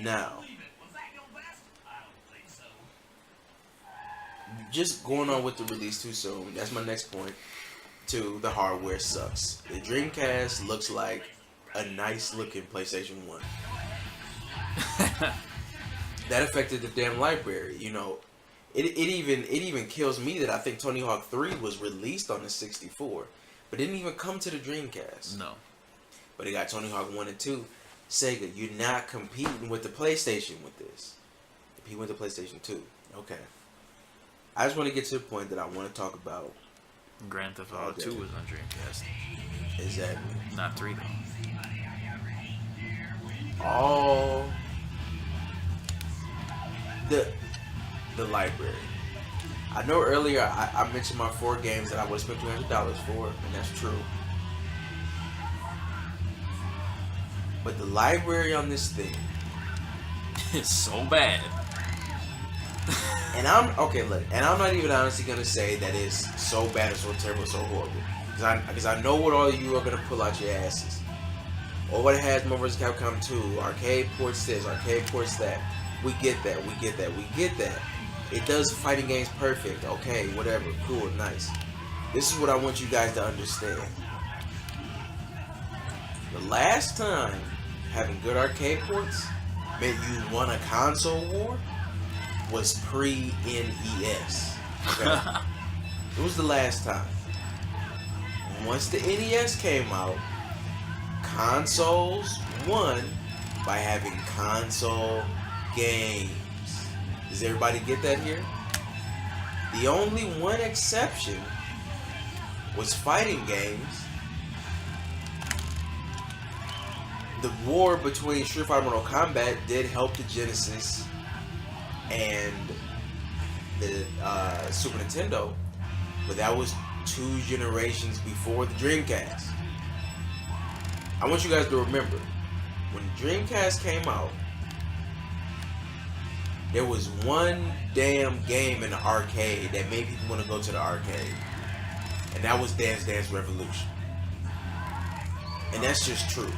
Now, just going on with the release too soon, that's my next point. Two, the hardware sucks. The Dreamcast looks like a nice looking PlayStation 1. That affected the damn library, you know. It even kills me that I think Tony Hawk 3 was released on the 64, but didn't even come to the Dreamcast. No. But it got Tony Hawk 1 and 2. Sega, you're not competing with the PlayStation with this. Compete with the PlayStation 2. Okay. I just want to get to the point that I want to talk about. Grand Theft Auto 2 was on Dreamcast. Exactly. Not 3 though. All the library. I know earlier I mentioned my 4 games that I would have spent $200 for, and that's true. But the library on this thing is so bad. And I'm not even honestly gonna say that it's so bad or so terrible, so horrible, because I know what all of you are gonna pull out your asses. Or what it has, Marvel vs. Capcom 2, arcade ports this, arcade ports that. We get that. It does fighting games perfect. Okay, whatever, cool, nice. This is what I want you guys to understand. The last time having good arcade ports meant you won a console war was pre-NES. Okay? It was the last time. Once the NES came out, consoles won by having console games. Does everybody get that here? The only one exception was fighting games. The war between Street Fighter and Mortal Kombat did help the Genesis and the Super Nintendo, but that was 2 generations before the Dreamcast. I want you guys to remember, when the Dreamcast came out, there was one damn game in the arcade that made people want to go to the arcade, and that was Dance Dance Revolution. And that's just true.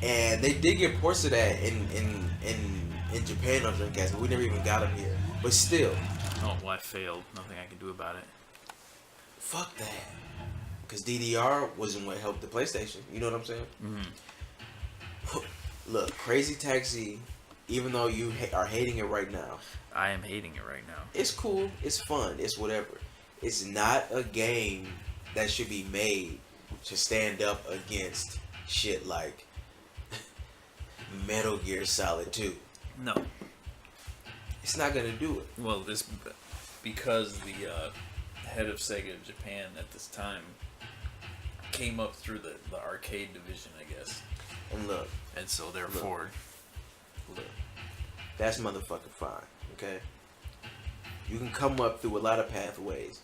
And they did get ports of that in Japan on Dreamcast, but we never even got them here. But still. Oh, well, I failed. Nothing I can do about it. Fuck that. Because DDR wasn't what helped the PlayStation. You know what I'm saying? Mm-hmm. Look, Crazy Taxi, even though you are hating it right now. I am hating it right now. It's cool. It's fun. It's whatever. It's not a game that should be made to stand up against shit like Metal Gear Solid 2. No. It's not going to do it. Well, this because the head of Sega Japan at this time came up through the arcade division, I guess. And look. And so therefore... Look. That's motherfucking fine, okay? You can come up through a lot of pathways.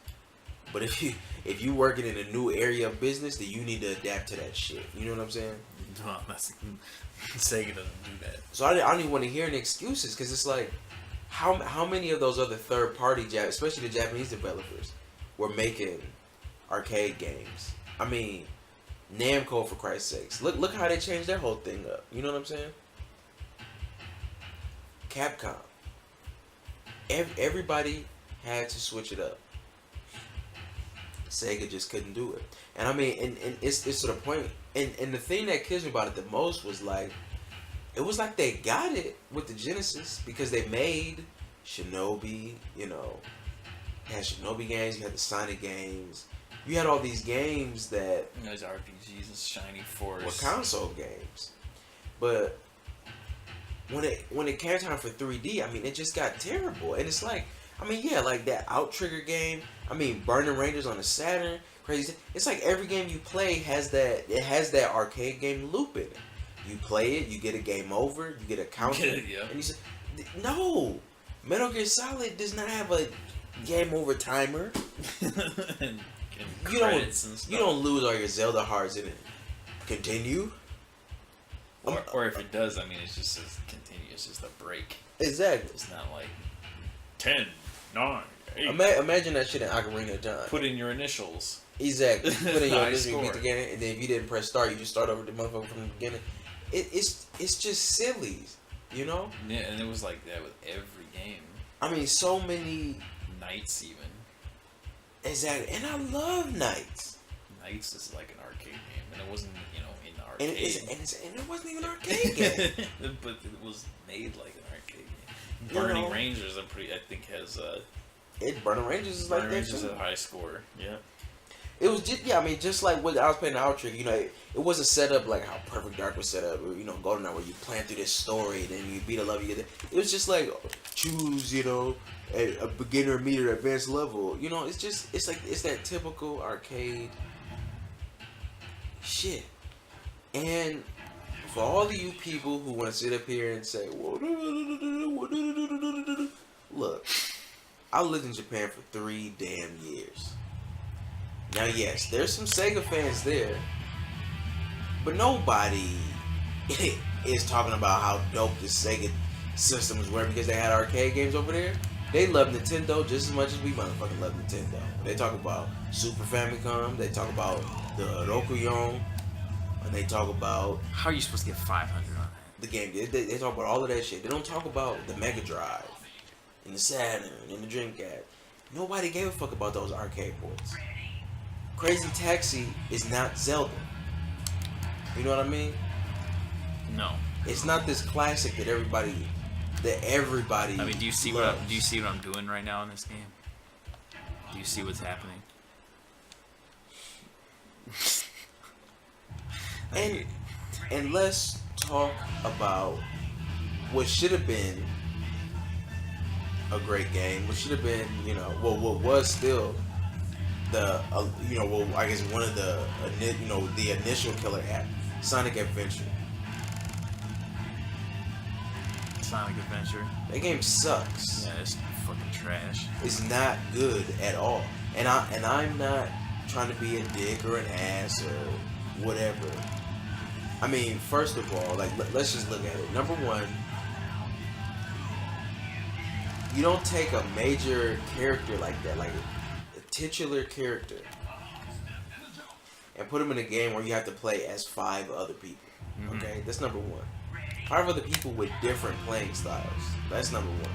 But if you working in a new area of business, then you need to adapt to that shit. You know what I'm saying? No, Sega doesn't do that. So I don't even want to hear any excuses, because it's like, how many of those other third party, especially the Japanese developers, were making arcade games? I mean, Namco, for Christ's sakes. Look how they changed their whole thing up. You know what I'm saying? Capcom. Everybody had to switch it up. Sega just couldn't do it. And I mean, and it's to the point. And the thing that kills me about it the most was like, it was like they got it with the Genesis because they made Shinobi, you know, you had Shinobi games, you had the Sonic games, you had all these games that those RPGs and Shiny Force were console games. But when it came time for 3D, I mean, it just got terrible. And it's like, I mean, yeah, like that Outrigger game. I mean, Burning Rangers on the Saturn, crazy. It's like every game you play has that arcade game loop in it. You play it, you get a game over, you get a counter, and you say, no, Metal Gear Solid does not have a game over timer. and you don't lose all your Zelda hearts in it. Continue. Or if it does, I mean, it's just says continue. It's just a break. Exactly. It's not like 10, 9, Imagine that shit in Ocarina of Time. Put in your initials. Exactly. Put in your High initials, you beat score. the game, and then if you didn't press start, you just start over the motherfucker from the beginning. It's just silly, you know? Yeah, and it was like that with every game. I mean, so many. Knights even. Exactly, and I love Knights. Knights is like an arcade game, and it wasn't, in the And arcade. and it wasn't even an arcade game. But it was made like an arcade game. Burning Rangers, I think has Burning Rangers is like Burning that Rangers too. has a high score. Yeah. It was just like what I was playing the Outrick, it wasn't set up like how Perfect Dark was set up, or, GoldenEye, where you plan through this story, then you beat a level, it was just like, choose, a beginner, medium, advanced level, it's that typical arcade shit. And for all of you people who want to sit up here and say, look, I lived in Japan for 3 damn years. Now, yes, there's some Sega fans there, but nobody is talking about how dope the Sega systems were because they had arcade games over there. They love Nintendo just as much as we motherfucking love Nintendo. They talk about Super Famicom, they talk about the Rokuyon, and they talk about... How are you supposed to get 500 on that? The game. They talk about all of that shit. They don't talk about the Mega Drive, and the Saturn, and the Dreamcast. Nobody gave a fuck about those arcade ports. Crazy Taxi is not Zelda. You know what I mean? No. It's not this classic that everybody. I mean, do you see loves. what I'm doing right now in this game? Do you see what's happening? And let's talk about what should have been a great game. What should have been, what was still the, I guess one of the, the initial killer app, Sonic Adventure. Sonic Adventure. That game sucks. Yeah, it's fucking trash. It's not good at all. And I'm not trying to be a dick or an ass or whatever. I mean, first of all, let's just look at it. Number one, you don't take a major character like that, like a titular character, and put him in a game where you have to play as 5 other people. Mm-hmm. Okay, that's number one. 5 other people with different playing styles. That's number one.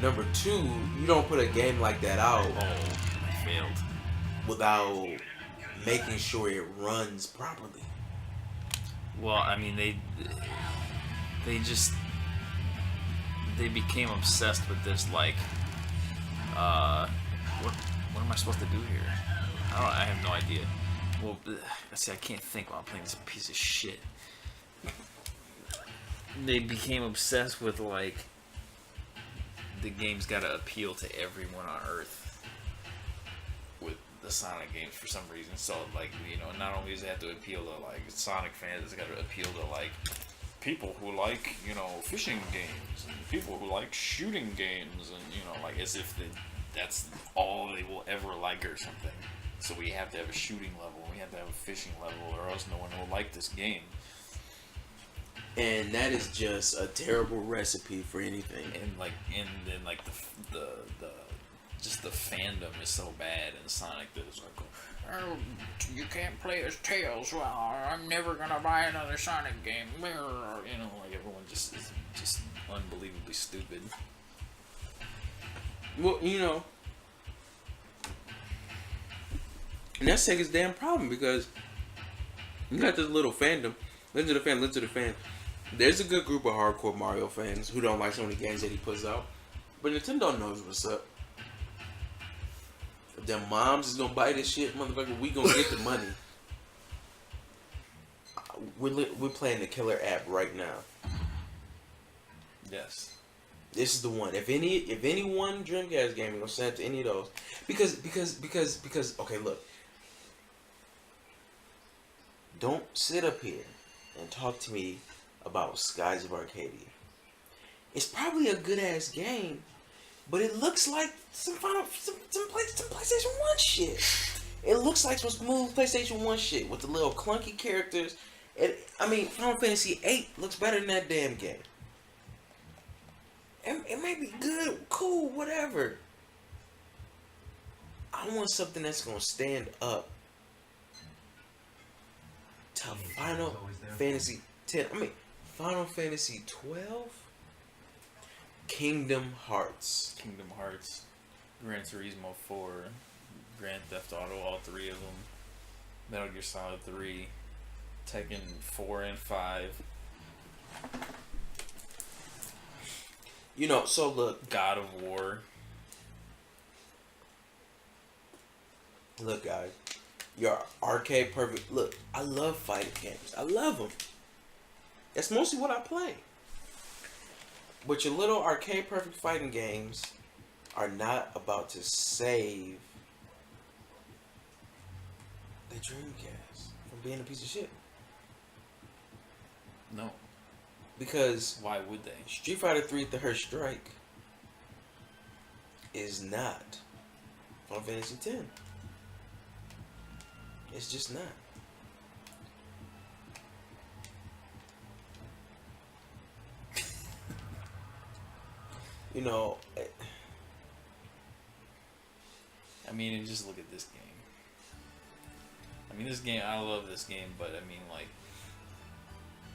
Number 2, you don't put a game like that out I failed. without making sure it runs properly. Well, I mean, they became obsessed with this, like, what am I supposed to do here? I have no idea. Well, see, I can't think while I'm playing this piece of shit. They became obsessed with, like, the game's got to appeal to everyone on Earth with the Sonic games for some reason. So, like, not only does it have to appeal to, like, Sonic fans, it's got to appeal to, like, people who like, fishing games, and people who like shooting games, and, like, as if that's all they will ever like or something. So we have to have a shooting level, we have to have a fishing level, or else no one will like this game. And that is just a terrible recipe for anything. And then the fandom is so bad in Sonic that it's like, oh, you can't play as Tails. Well, I'm never gonna buy another Sonic game. Like everyone just is just unbelievably stupid. Well, and that's Sega's damn problem, because you got this little fandom. Listen to the fan. There's a good group of hardcore Mario fans who don't like some of the games that he puts out, but Nintendo knows what's up. If their moms is gonna buy this shit, motherfucker, we gonna get the money. We're playing the killer app right now. Yes. This is the one. If any one Dreamcast game is gonna send it to any of those, because okay, look. Don't sit up here and talk to me about Skies of Arcadia. It's probably a good ass game, but it looks like some PlayStation 1 shit. It looks like some smooth PlayStation 1 shit with the little clunky characters. Final Fantasy VIII looks better than that damn game. It might be good, cool, whatever. I want something that's gonna stand up to Final Fantasy 10. I mean, Final Fantasy 12, Kingdom Hearts. Kingdom Hearts, Gran Turismo 4, Grand Theft Auto, all three of them, Metal Gear Solid 3, Tekken 4 and 5, You know, so look, God of War. look, guys. Your arcade perfect. Look, I love fighting games. I love them. That's mostly what I play. But your little arcade perfect fighting games are not about to save the Dreamcast from being a piece of shit. No, Because why would they? Street Fighter 3 Third Strike is not Final Fantasy 10. It's just not. You know, I mean, and just look at this game. I mean, this game, I love this game, but I mean, like,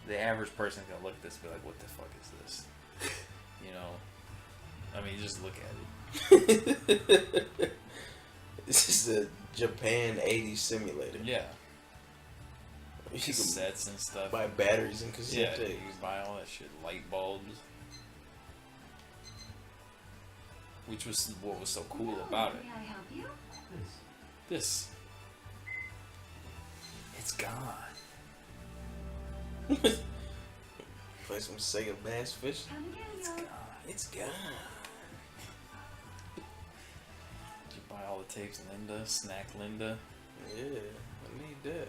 the average person can look at this and be like, what the fuck is this? You know? I mean, just look at it. this is a Japan 80s simulator. Yeah. You can Cassettes and stuff. buy batteries and Yeah, cassette you tapes. can buy all that shit. Light bulbs. Which was what was so cool about it. May I help you? This. It's gone. Play some Sega Bass Fish. Come again, It's yo. gone. It's gone. Did you buy all the tapes, Linda? Snack Linda? Yeah, I need that.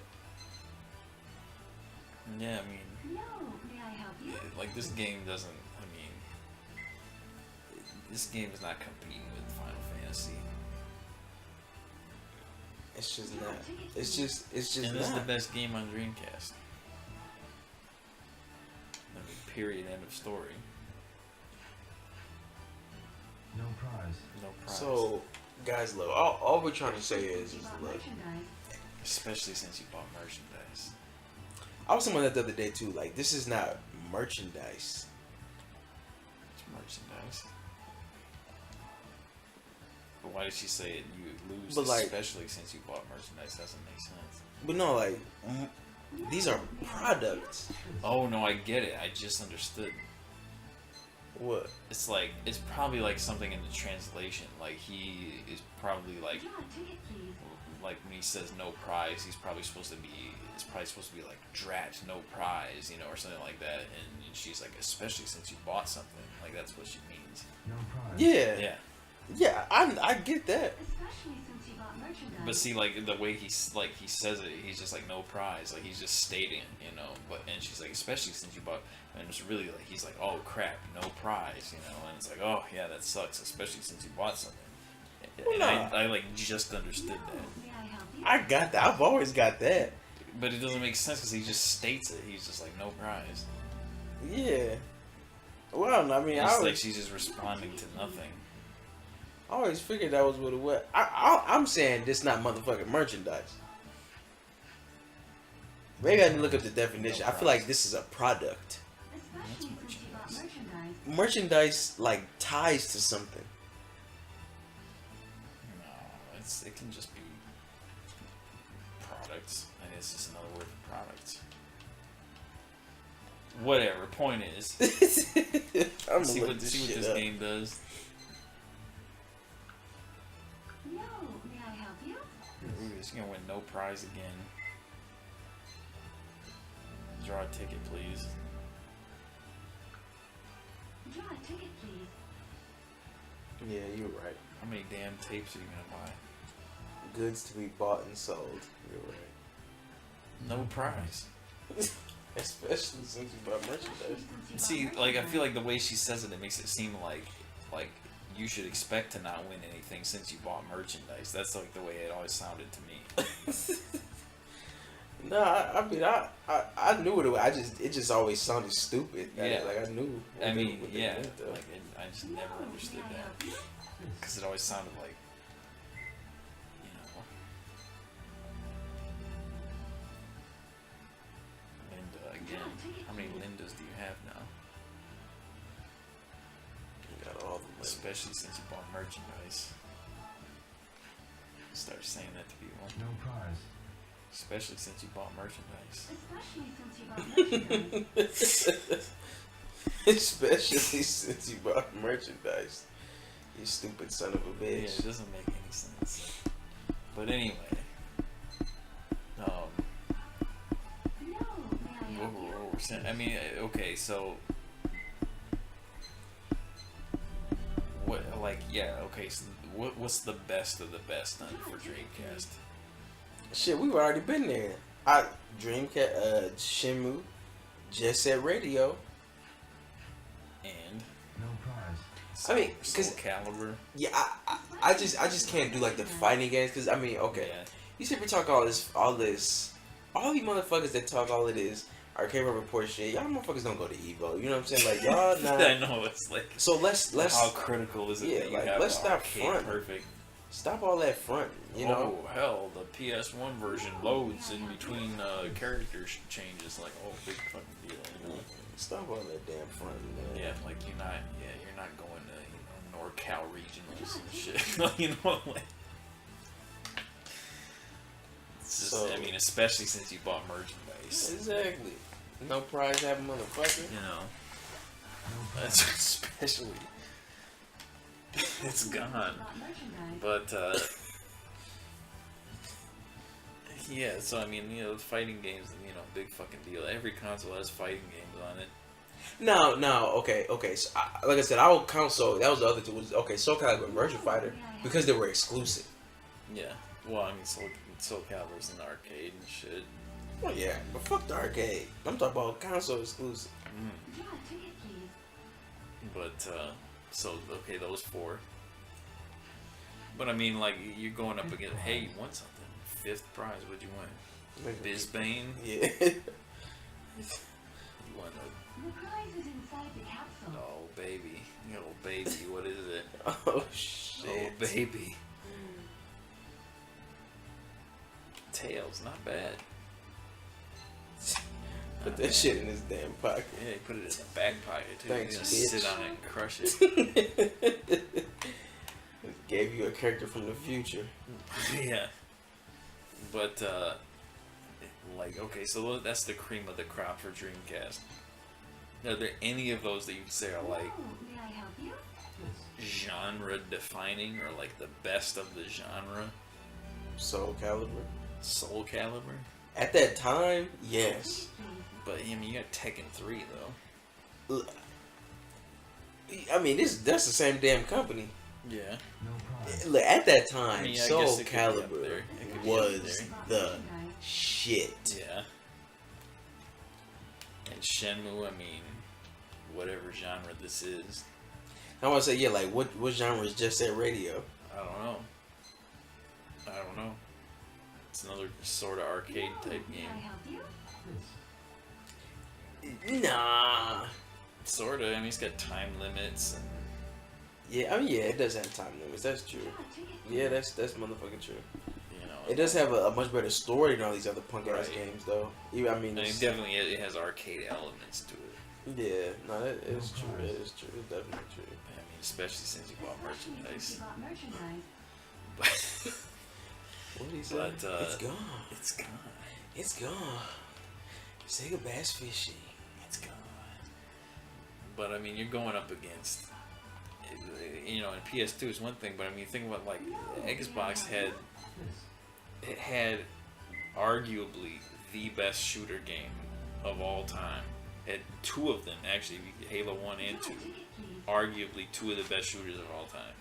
Yeah, I mean, No, may I help you? like this game doesn't. I mean, this game is not competing with Final Fantasy. It's just not. It's just And this is the not. best game on Dreamcast. I mean, period. End of story. No prize. No prize. So, guys, look, all we're trying to say is You bought look. merchandise. Especially since you bought merchandise. I was talking about that the other day too. Like, this is not merchandise. It's merchandise. But why did she say it? You would lose, But, like- especially since you bought merchandise. Doesn't make sense. But no, like, these are products. Oh no, I get it. I just understood. What? It's like it's probably like something in the translation. Like he is probably like Draw a ticket, please. when he says no prize, he's probably supposed to be. It's probably supposed to be like drat, no prize, you know, or something like that. And she's like, especially since you bought something, like that's what she means. No prize. Yeah. Yeah. Yeah, I get that. Especially since you bought merchandise. But see, like the way he says it, he's just like no prize, like he's just stating, you know. But and she's like, especially since you bought, and it's really like he's like, oh crap, no prize, you know. And it's like, oh yeah, that sucks, especially since you bought something. Well, And nah. I like just understood No, that, may I help you? I got that. I've always got that. but it doesn't make sense because he just states it. He's just like no prize. Yeah. Well, I mean, And I it's always, like she's just responding to nothing. I always figured that was what it was. I'm saying this not motherfucking merchandise. Maybe I need to look up the definition. I feel like this is a product. Especially since you bought merchandise. Merchandise like ties to something. No, it can just be products, and it's just another word for products. Whatever. Point is, I'm see gonna what look this see what shit this up. game does. No, may I help you? Ooh, she's gonna win no prize again. Draw a ticket, please. Draw a ticket, please. Yeah, you're right. How many damn tapes are you gonna buy? Goods to be bought and sold. You're right. No prize. Especially since you bought Especially merchandise. since you See, bought like I feel merchandise. like the way she says it, it makes it seem like you should expect to not win anything since you bought merchandise. That's like the way it always sounded to me. No, I mean, I knew what it was. It just always sounded stupid. Yeah. Like I knew. I what they- mean, what they yeah, meant, though. like I just never understood May I that help you? because it always sounded like, you know, Linda again. How many Lindas do you have now? You got all the Especially since you bought merchandise. Start saying that to people. No prize. Especially since you bought merchandise. Especially since you bought merchandise. Especially since you bought merchandise. You stupid son of a Yeah, bitch. it doesn't make any sense. But anyway, No, may I help you? what we're saying. I mean, okay, so what? Like, yeah, okay. So what's the best of the best then for Dreamcast? Shit, we've already been there. Dreamcast, Shenmue, Jet Set Radio. And No prize. I mean, Soul 'cause- Calibur. Yeah, I just can't do like the fighting games because I mean, okay, Yeah. you see, we talk all these motherfuckers that talk all of this arcade report shit. Y'all motherfuckers don't go to Evo. You know what I'm saying? Like y'all I not. know it's like. So let's How critical is it yeah, that you like, have let's the stop arcade front. perfect? stop all that front. You know. Oh hell, the PS1 version loads in between character changes. Like, oh, big fucking deal. You know? Stop all that damn front. Man. Yeah, like you're not going to NorCal regionals and shit. You know, like it's just, So- I mean, especially since you bought merchandise. Exactly. No prize having motherfucker. You know, No that's prize. especially it's gone. Bought merchandise. But yeah, so I mean, the fighting games, big fucking deal. Every console has fighting games on it. No, okay. So, like I said, I will count. So that was the other two. Was okay. Soul Calibur and Virtua Fighter because they were exclusive. Yeah. Well, I mean, Soul Calibur's in the arcade and shit. Well, yeah, but fuck the arcade. I'm talking about console exclusive. Draw a ticket, please. But so okay, those four. But I mean, like you're going up against. Hey, you won something. 5th prize. What'd you win? Bisbane. Yeah. You won a. The prize is inside the capsule. Oh baby, baby. What is it? Oh shit. Oh baby. Tails, not bad. Put Not that bad. shit in his damn pocket. Yeah, you put it in the back pocket too. Thanks, You're gonna bitch. sit on it and crush it. Gave you a character from the future. Yeah. But like, okay, so that's the cream of the crop for Dreamcast. Are there any of those that you'd say are like No, may I help you? genre defining or like the best of the genre? Soul Calibur. Soul Calibur? At that time, yes. But I mean, you got Tekken 3 though. I mean, that's the same damn company. Yeah. No prize. Look, at that time, I mean, I Soul guess it could be up Calibur there. It could be up was there. the shit. Yeah. And Shenmue, I mean, whatever genre this is, I want to say, yeah, like what genre is Jet Set Radio? I don't know. It's another sort of arcade type May I game. help you? Nah. Sorta. I mean, it's got time limits and Yeah, I mean, yeah, it does have time limits. That's true. Draw a ticket, Yeah, that's motherfucking true. you know. It does have a much better story than all these other punk ass Right. games, though. I mean, And it's, it has arcade elements to it. yeah, no, that is true. It is true. It's definitely true. I mean, especially since you bought Especially since merchandise. you bought merchandise. But What did he say? But, It's gone. it's gone. It's gone. Sega Bass Fishing. It's gone. But I mean, you're going up against, and PS2 is one thing, but I mean, think about like Xbox had arguably the best shooter game of all time. Had two of them actually, Halo 1 and Draw 2, a ticket, please. arguably two of the best shooters of all time,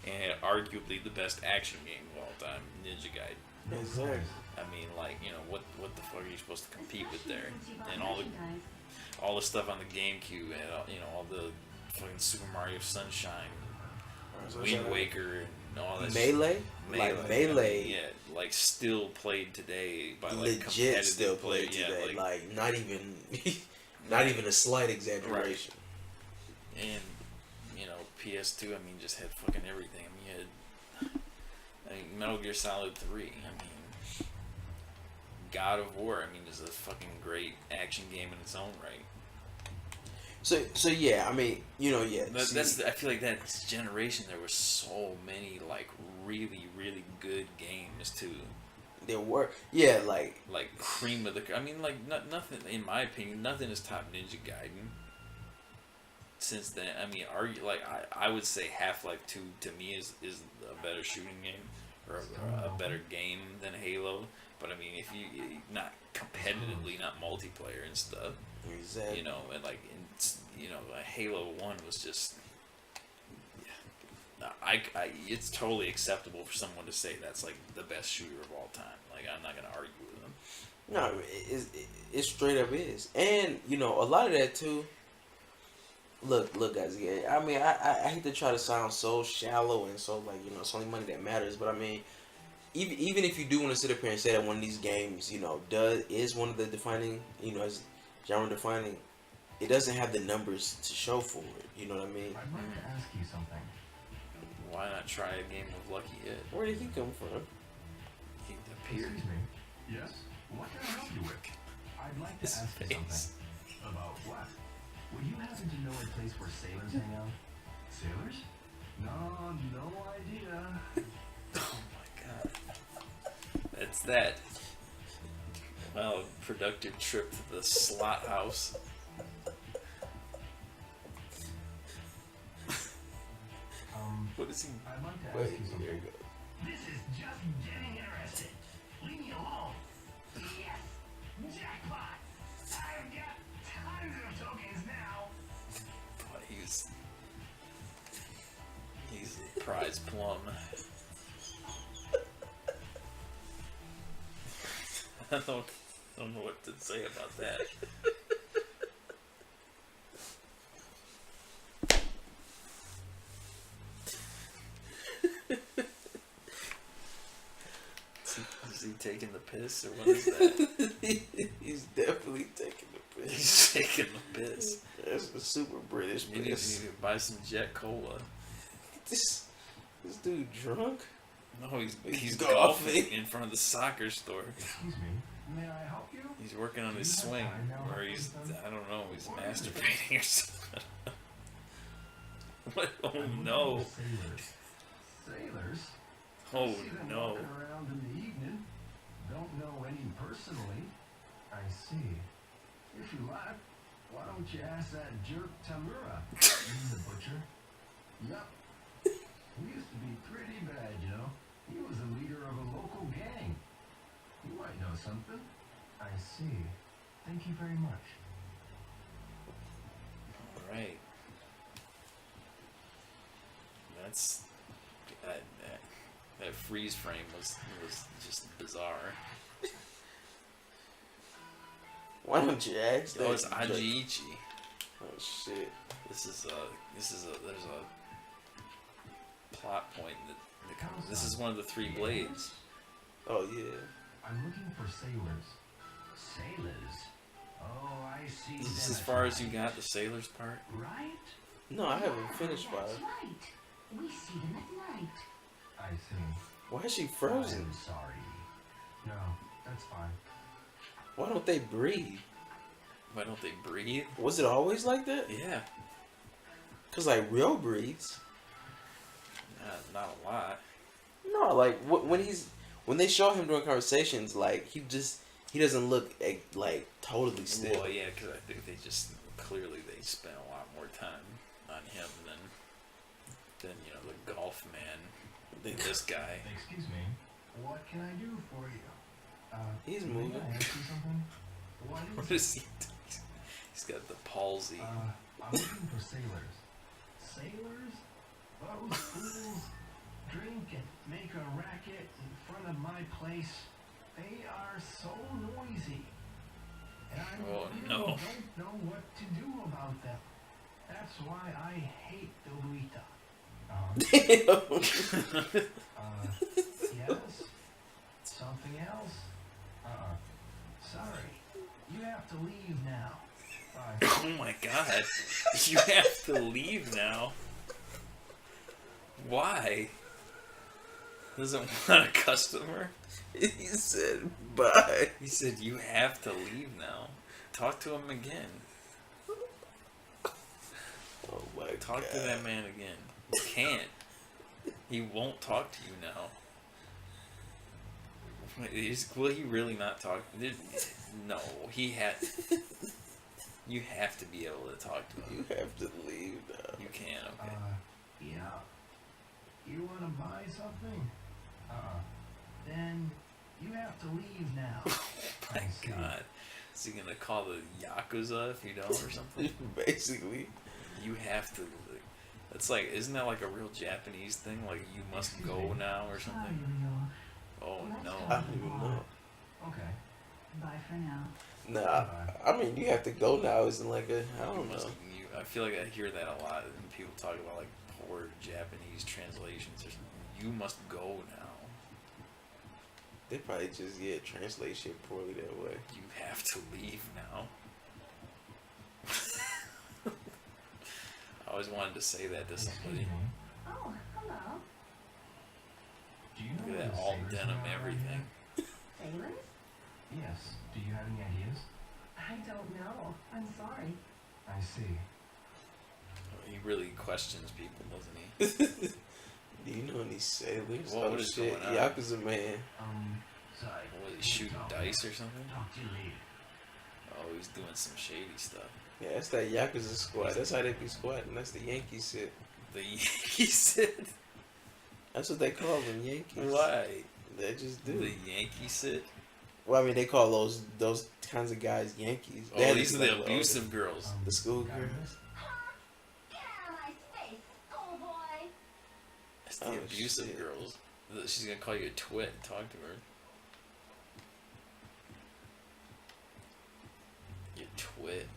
and had arguably the best action game of all time, Ninja Gaiden. Exactly. I mean, like, what the fuck are you supposed to compete with there? Especially since you bought And merchandise. all the stuff on the GameCube and all the fucking Super Mario Sunshine, Wind Waker and all that. Melee? Shit. Like Melee. I mean, yeah, like still played today by like Legit competitive still played players. today. Yeah, like not even not even a slight exaggeration. and you know, PS2. I mean, just had fucking everything. I mean, you had Metal Gear Solid 3. I mean, God of War. I mean, is a fucking great action game in its own right. So yeah, I mean, you know, yeah. I feel like that generation there were so many like really really good games too. there were, yeah, like Cream of the. I mean, like nothing in my opinion. Nothing is top Ninja Gaiden. Since then, I mean, I would say Half-Life 2 to me is a better shooting game or a better game than Halo. But I mean, if you not competitively, not multiplayer and stuff, exactly. you know, and like you know, Halo 1 was just. It's totally acceptable for someone to say that's like the best shooter of all time. Like, I'm not gonna argue with them. No, it straight up is, and you know, a lot of that too. Look, guys. Again, I mean, I hate to try to sound so shallow and so like, you know, it's only money that matters. But I mean, even if you do want to sit up here and say that one of these games, you know, is one of the defining, you know, as genre defining, it doesn't have the numbers to show for it. You know what I mean? I'd like to ask you something. Why not try a game of Lucky It? Where did he come from? He appeared. Excuse me. Yes? What can I help you with? I'd like to His ask you face. something. About what? Would you happen to know a place where sailors hang out? Sailors? No idea. Oh my god. That's that. Well, productive trip to the slot house. What is he? I'd like to Wait, ask you something. there you go. This is just getting interested. Leave me alone. Yes! Jackpot! I've got tons of tokens now. Boy, he's a prize plum. I don't know what to say about that. Is he taking the piss or what is that? He's definitely taking the piss. He's taking the piss. That's a super British You need piss. to buy some Jet Cola. This dude drunk? No, he's He's golfing golfing. in front of the soccer store. Excuse me. May I help you? He's working on his swing, or he's, I don't know, he's masturbating or something. What? Oh I'm no. looking for Sailors. Sailors? Oh See them no. walking around in the evening. Don't know any personally. I see. If you like, why don't you ask that jerk Tamura? He's the butcher. Yup. We used to be pretty bad, you know. He was the leader of a local gang. You might know something. I see. Thank you very much. Alright. That's... That freeze frame was just bizarre. Why don't you ask that? Oh, it's Ajiichi. Oh shit. There's a plot point that comes. This is one of the three blades. Oh yeah. I'm looking for sailors. Sailors? Oh, I see. Is this them as far at as you got the sailors part? Right? No, I haven't finished That's five. right. We see them at night. I see. Why is she frozen? I'm sorry. No, that's fine. Why don't they breathe? Why don't they breathe? Was it always like that? Yeah, Cause like Rio breathes. not a lot. No, like when they show him during conversations, like he doesn't look like totally still. Well, yeah, because I think they just clearly they spent a lot more time on him than you know the golf man. This guy. Excuse me. What can I do for you? He's may moving. I ask you something? What What is is he doing? He's got the palsy. I'm looking for sailors. Sailors? Those fools drink and make a racket in front of my place. They are so noisy. And I Oh, really no. don't know what to do about them. That's why I hate the Luita. Uh-huh. Yes? Something else? Sorry. You have to leave now. Bye. Oh my god. You have to leave now. Why? Doesn't want a customer? He said bye. He said you have to leave now. Talk to him again. Oh my Talk god. to that man again. You can't. He won't talk to you now. Will he really not talk? No, he had. You have to be able to talk to him. You have to leave now. You can, okay. Yeah. You wanna buy something? Then you have to leave now. My I see. god. Is he gonna call the Yakuza if you don't or something? Basically. You have to. That's like, isn't that like a real Japanese thing? Like, you must go now or Sorry, something? Leo. Oh no. I don't even know. Okay. Bye for now. Nah, I mean, you have to go now isn't like a, I don't know. I feel like I hear that a lot when people talk about like poor Japanese translations or something. You must go now. They probably just, translate shit poorly that way. You have to leave now. I always wanted to say that to Excuse somebody. me. Oh, hello. Do you know Look where at that the all sailors denim are around everything. Sailors? here? Yes. Do you have any ideas? I don't know. I'm sorry. I see. He really questions people, doesn't he? Do you know any sailors? What is shit, going on? Yakuza man. Sorry. Was he shooting dice or something? Talk to you later. Oh, he's doing some shady stuff. Yeah, that's that Yakuza squad. That's how they be squatting. That's the Yankee shit. The Yankee said. That's what they call them, Yankees. Why? They just do. The Yankee said. Well, I mean, they call those kinds of guys Yankees. They Oh, had these to are be the like, abusive girls. The school got girls. this? Huh? Get out of my space, schoolboy! It's the Oh, abusive shit. girls. She's gonna call you a twit and talk to her. You twit.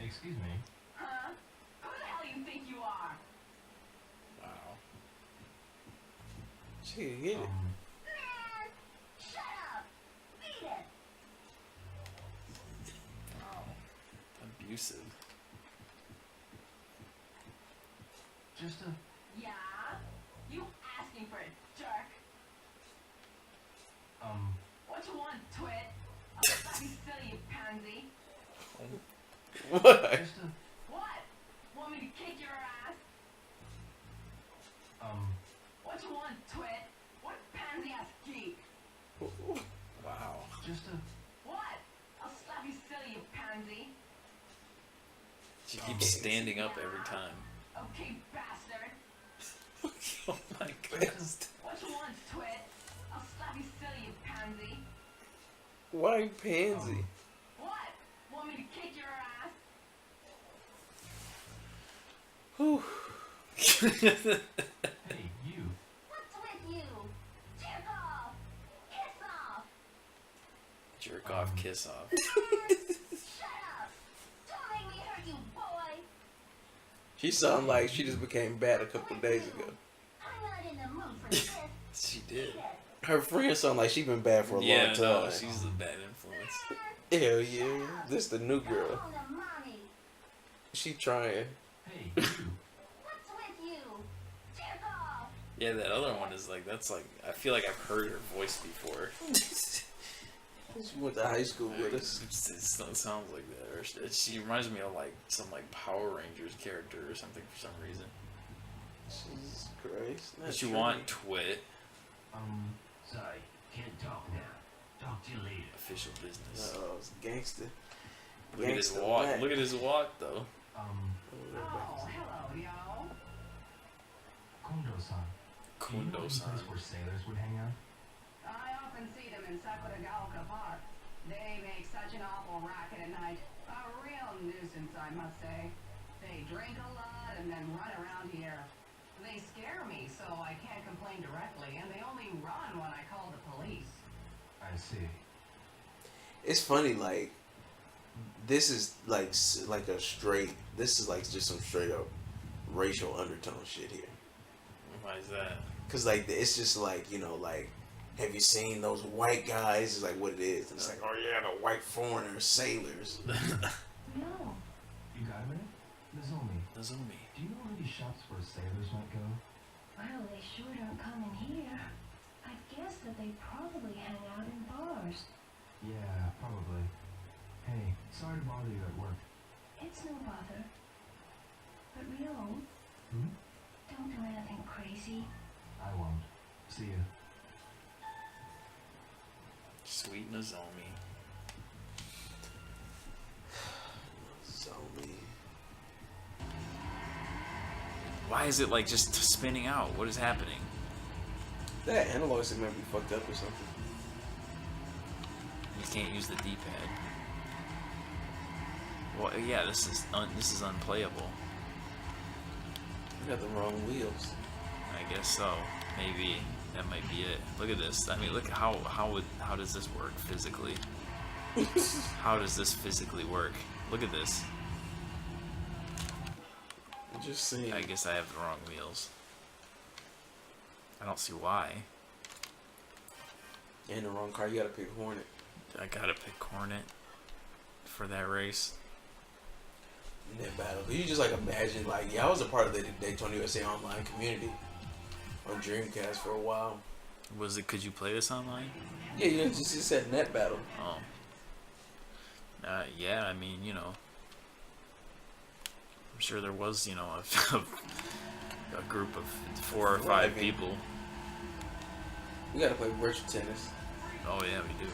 Excuse me. Huh? Who the hell you think you are? Wow. She can get it. Man! Shut up! Beat it! Wow. Abusive. Just a. Yeah? You asking for a jerk? What you want, twit? I'll slap you silly, you pansy. What? Just a. What? Want me to kick your ass? What you want, twit? What pansy ass geek? Wow. Just a. What? I'll slap you silly, you pansy. She keeps standing up every time. Okay, bastard. Oh my god. What you want, twit? I'll slap you silly, you pansy. Why pansy? What? Want me to kick your ass? Whew. Hey, you. What's with you? Jerk off! Kiss off! Jerk off, kiss off. Shut up! Don't make me hurt you, boy! She sound like she just became bad a couple days ago. I'm not in the mood for this. She did. Beat it. Her friend sound like she been bad for a Yeah, long time. no, she's the bad influence. Hell yeah. This the new Go girl. home to mommy. She trying. Hey, you. What's with you? Jerk off! Yeah, that other one is like, that's like, I feel like I've heard her voice before. She went to high school with us. It sounds like that. Or she reminds me of like some like Power Rangers character or something for some reason. Jesus Christ. Not What you true. want, twit? Sorry, can't talk now. Talk to you later. Official business. Oh, it's gangster. Look at his Gangsta walk. Mac. Look at his walk though. Oh, hello, yo. Kondo-san. Do you know any Kundo-san. place where sailors would hang out? I often see them in Sakuragaoka Park. They make such an awful racket at night. A real nuisance, I must say. They drink a lot and then run around here. They scare me, so I can't complain directly, and they only run when I call the police. I see. It's funny, like, this is like a straight, this is like just some straight up racial undertone shit here. Why is that? Cause like it's just like, you know, like, have you seen those white guys? It's like what it is. It's like, oh yeah, the white foreigners, sailors. No. You got a minute? Nozomi, Nozomi. do you know any shops where sailors might go? Well, they sure don't come in here. I guess that they probably hang out in bars. Yeah, probably. Hey, sorry to bother you at work. It's no bother. But Rio, Hmm? don't do anything crazy. I won't. See you. Sweet Nozomi. Zombie. Why is it like just spinning out? What is happening? That analog stick might be fucked up or something. You can't use the D-pad. Well, yeah, this is unplayable. You got the wrong wheels. I guess so. Maybe that might be it. Look at this. I mean, look how does this work physically? How does this physically work? Look at this. I'm just saying. I guess I have the wrong wheels. I don't see why. In the wrong car, you gotta pick Hornet. I gotta pick Hornet for that race. In that battle. But you just like imagine, like, yeah, I was a part of the Daytona USA online community on Dreamcast for a while. Was it? Could you play this online? Yeah, you just said net battle. Oh. Yeah. I mean, you know, I'm sure there was, you know, a group of 4 or 5 people. We gotta play virtual tennis. Oh yeah, we do.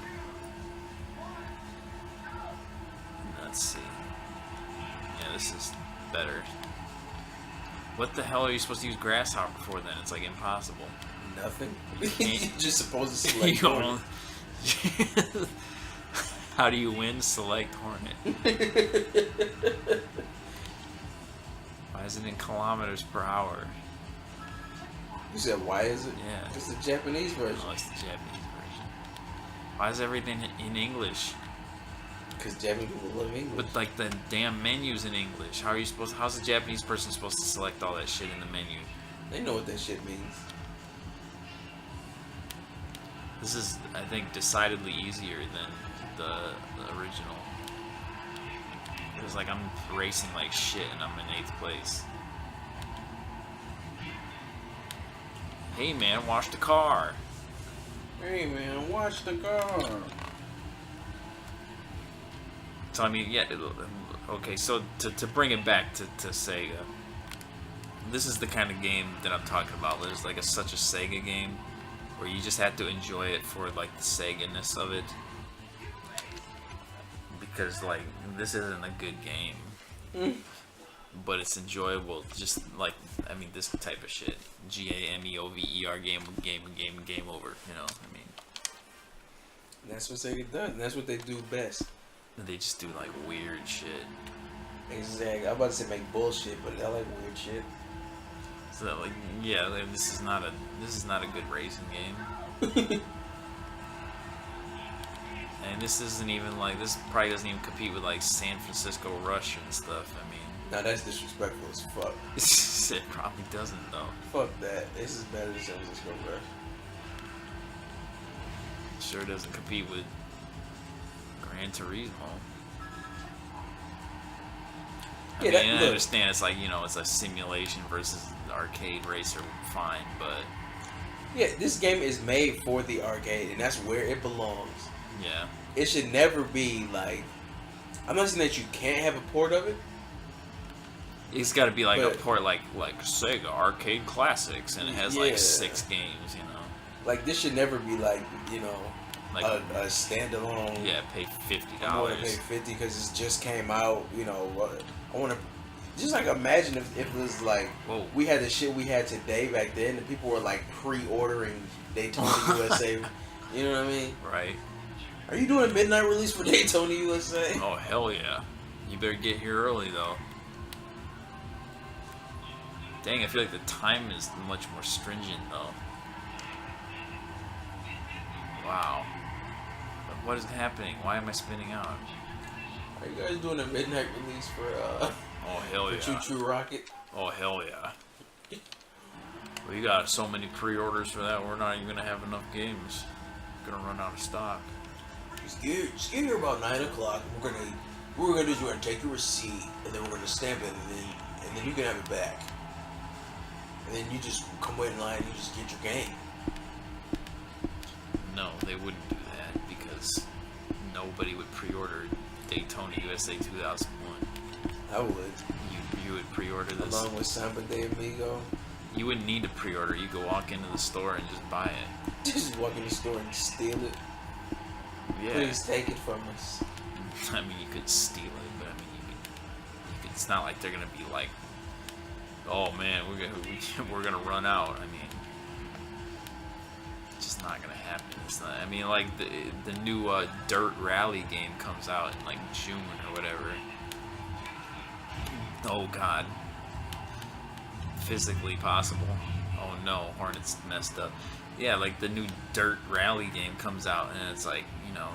Let's see. Yeah, this is better. What the hell are you supposed to use Grasshopper for then? It's like impossible. Nothing. can't- You're just supposed to select You Hornet. don't- How do you win? Select Hornet. Why is it in kilometers per hour? You said, why is it? Yeah. It's the Japanese version. Oh, it's the Japanese version. Why is everything in English? Because Japanese people love English. But like the damn menu's in English. How are you supposed? How's a Japanese person supposed to select all that shit in the menu? They know what that shit means. This is, I think, decidedly easier than the original. Because like I'm racing like shit and I'm in 8th place. Hey man, wash the car. Hey man, watch the car. So I mean, yeah. Okay, so to bring it back to Sega, this is the kind of game that I'm talking about. There's like such a Sega game where you just have to enjoy it for like the Sega-ness of it. Because like this isn't a good game, but it's enjoyable. Just like, I mean, this type of shit. GAMEOVER game over. You know, I mean. And that's what Sega does. And that's what they do best. They just do like weird shit. Exactly. I'm about to say make bullshit, but I like weird shit. So like, yeah, like, this is not a good racing game. And this isn't even like, this probably doesn't even compete with like San Francisco Rush and stuff. I mean, Now that's disrespectful as fuck. it probably doesn't though. Fuck that. This is better than San Francisco Rush. Sure doesn't compete with Gran Turismo. I Yeah, mean, I look. understand it's like, you know, it's a simulation versus arcade racer, fine, but Yeah, this game is made for the arcade, and that's where it belongs. yeah. It should never be like. I'm not saying that you can't have a port of it. It's got to be like But- a port like Sega Arcade Classics, and it has Yeah. like 6 games, you know. Like this should never be like, you know, Like, a standalone. yeah, pay $50. I want to pay 50 because it just came out. You know, I want to just like imagine if it was like Whoa. we had the shit we had today back then, and people were like pre-ordering Daytona USA. You know what I mean? Right. Are you doing a midnight release for Daytona USA? Oh, hell yeah. You better get here early, though. Dang, I feel like the time is much more stringent, though. Wow. But what is happening? Why am I spinning out? Are you guys doing a midnight release for Oh, hell for Choo yeah. Choo Rocket? Oh, hell yeah. We got so many pre-orders for that, we're not even gonna have enough games. Gonna run out of stock. Just get here about 9 o'clock. We're gonna do is we're gonna take your receipt and then we're gonna stamp it and then you can have it back. And then you just come wait in line and you just get your game. No, they wouldn't do that because nobody would pre-order Daytona USA 2001. I would. You would pre-order this. Along with Samba de Amigo. You wouldn't need to pre-order. You could walk into the store and just buy it. Just walk in the store and steal it. Yeah. Please take it from us. I mean, you could steal it, but I mean, you could. It's not like they're gonna be like, oh man, we're gonna run out. I mean, it's just not gonna happen. It's not. I mean, like the new Dirt Rally game comes out in like June or whatever. Oh God. Physically possible. Oh no, Hornets messed up. Yeah, like the new Dirt Rally game comes out, and it's like, you know,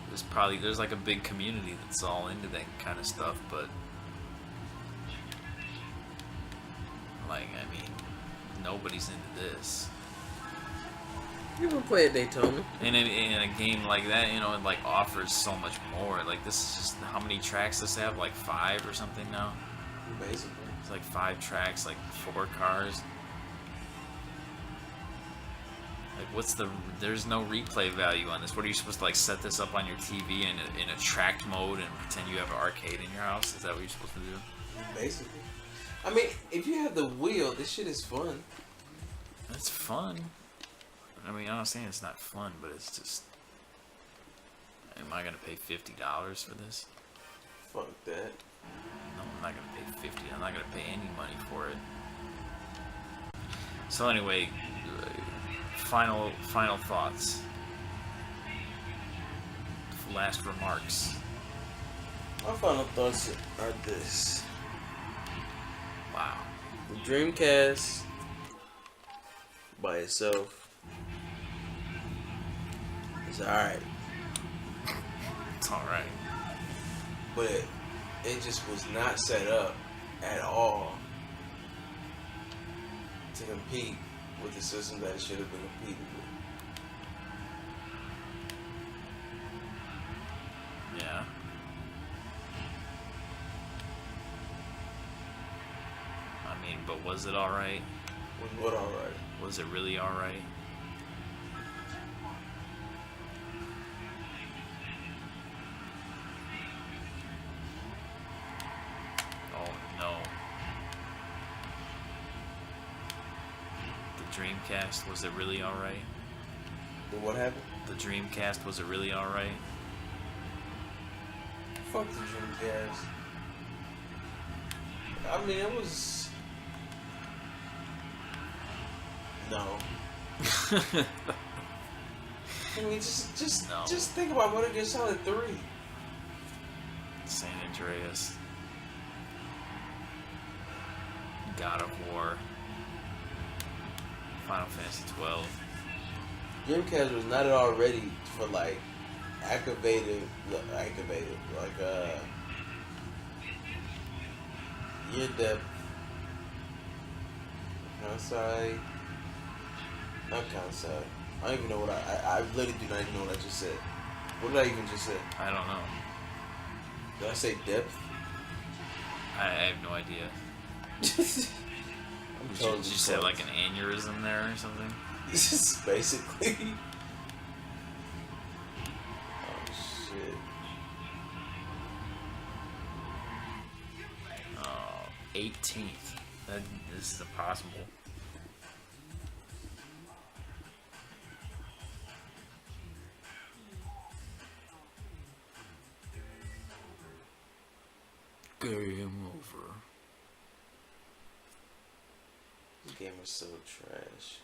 there's like a big community that's all into that kind of stuff, but like, I mean, nobody's into this. You can play at Daytona. And in a game like that, you know, it like offers so much more. Like, this is just, how many tracks does it have? Like 5 or something now? Basically. It's like 5 tracks, like 4 cars. Like, there's no replay value on this. What are you supposed to, like, set this up on your TV in a tracked mode and pretend you have an arcade in your house? Is that what you're supposed to do? Basically. I mean, if you have the wheel, this shit is fun. It's fun. I mean, I'm not saying it's not fun, but it's just, am I gonna pay $50 for this? Fuck that. No, I'm not gonna pay $50. I'm not gonna pay any money for it. So anyway, final thoughts. Last remarks. My final thoughts are this. Wow. The Dreamcast by itself is alright. It's alright. But it just was not set up at all to compete with the system that it should have been competing with. Yeah. I mean, but was it alright? Was what alright? Was it really alright? Oh no. The Dreamcast, was it really alright? But what happened? The Dreamcast, was it really alright? Fuck the Dreamcast. I mean, it was... No. I mean, just think about Metal Gear Solid 3. San Andreas. God of War. Final Fantasy 12. Dreamcast was not at all ready for like activated like near depth Kansai, not Kansai. I don't even know what I literally do not even know what I just said. What did I even just say? I don't know. Did I say depth? I have no idea. I'm Did you say like an aneurysm there or something? Basically. Oh shit. Oh, 18th. This is impossible. Game over. This game is so trash.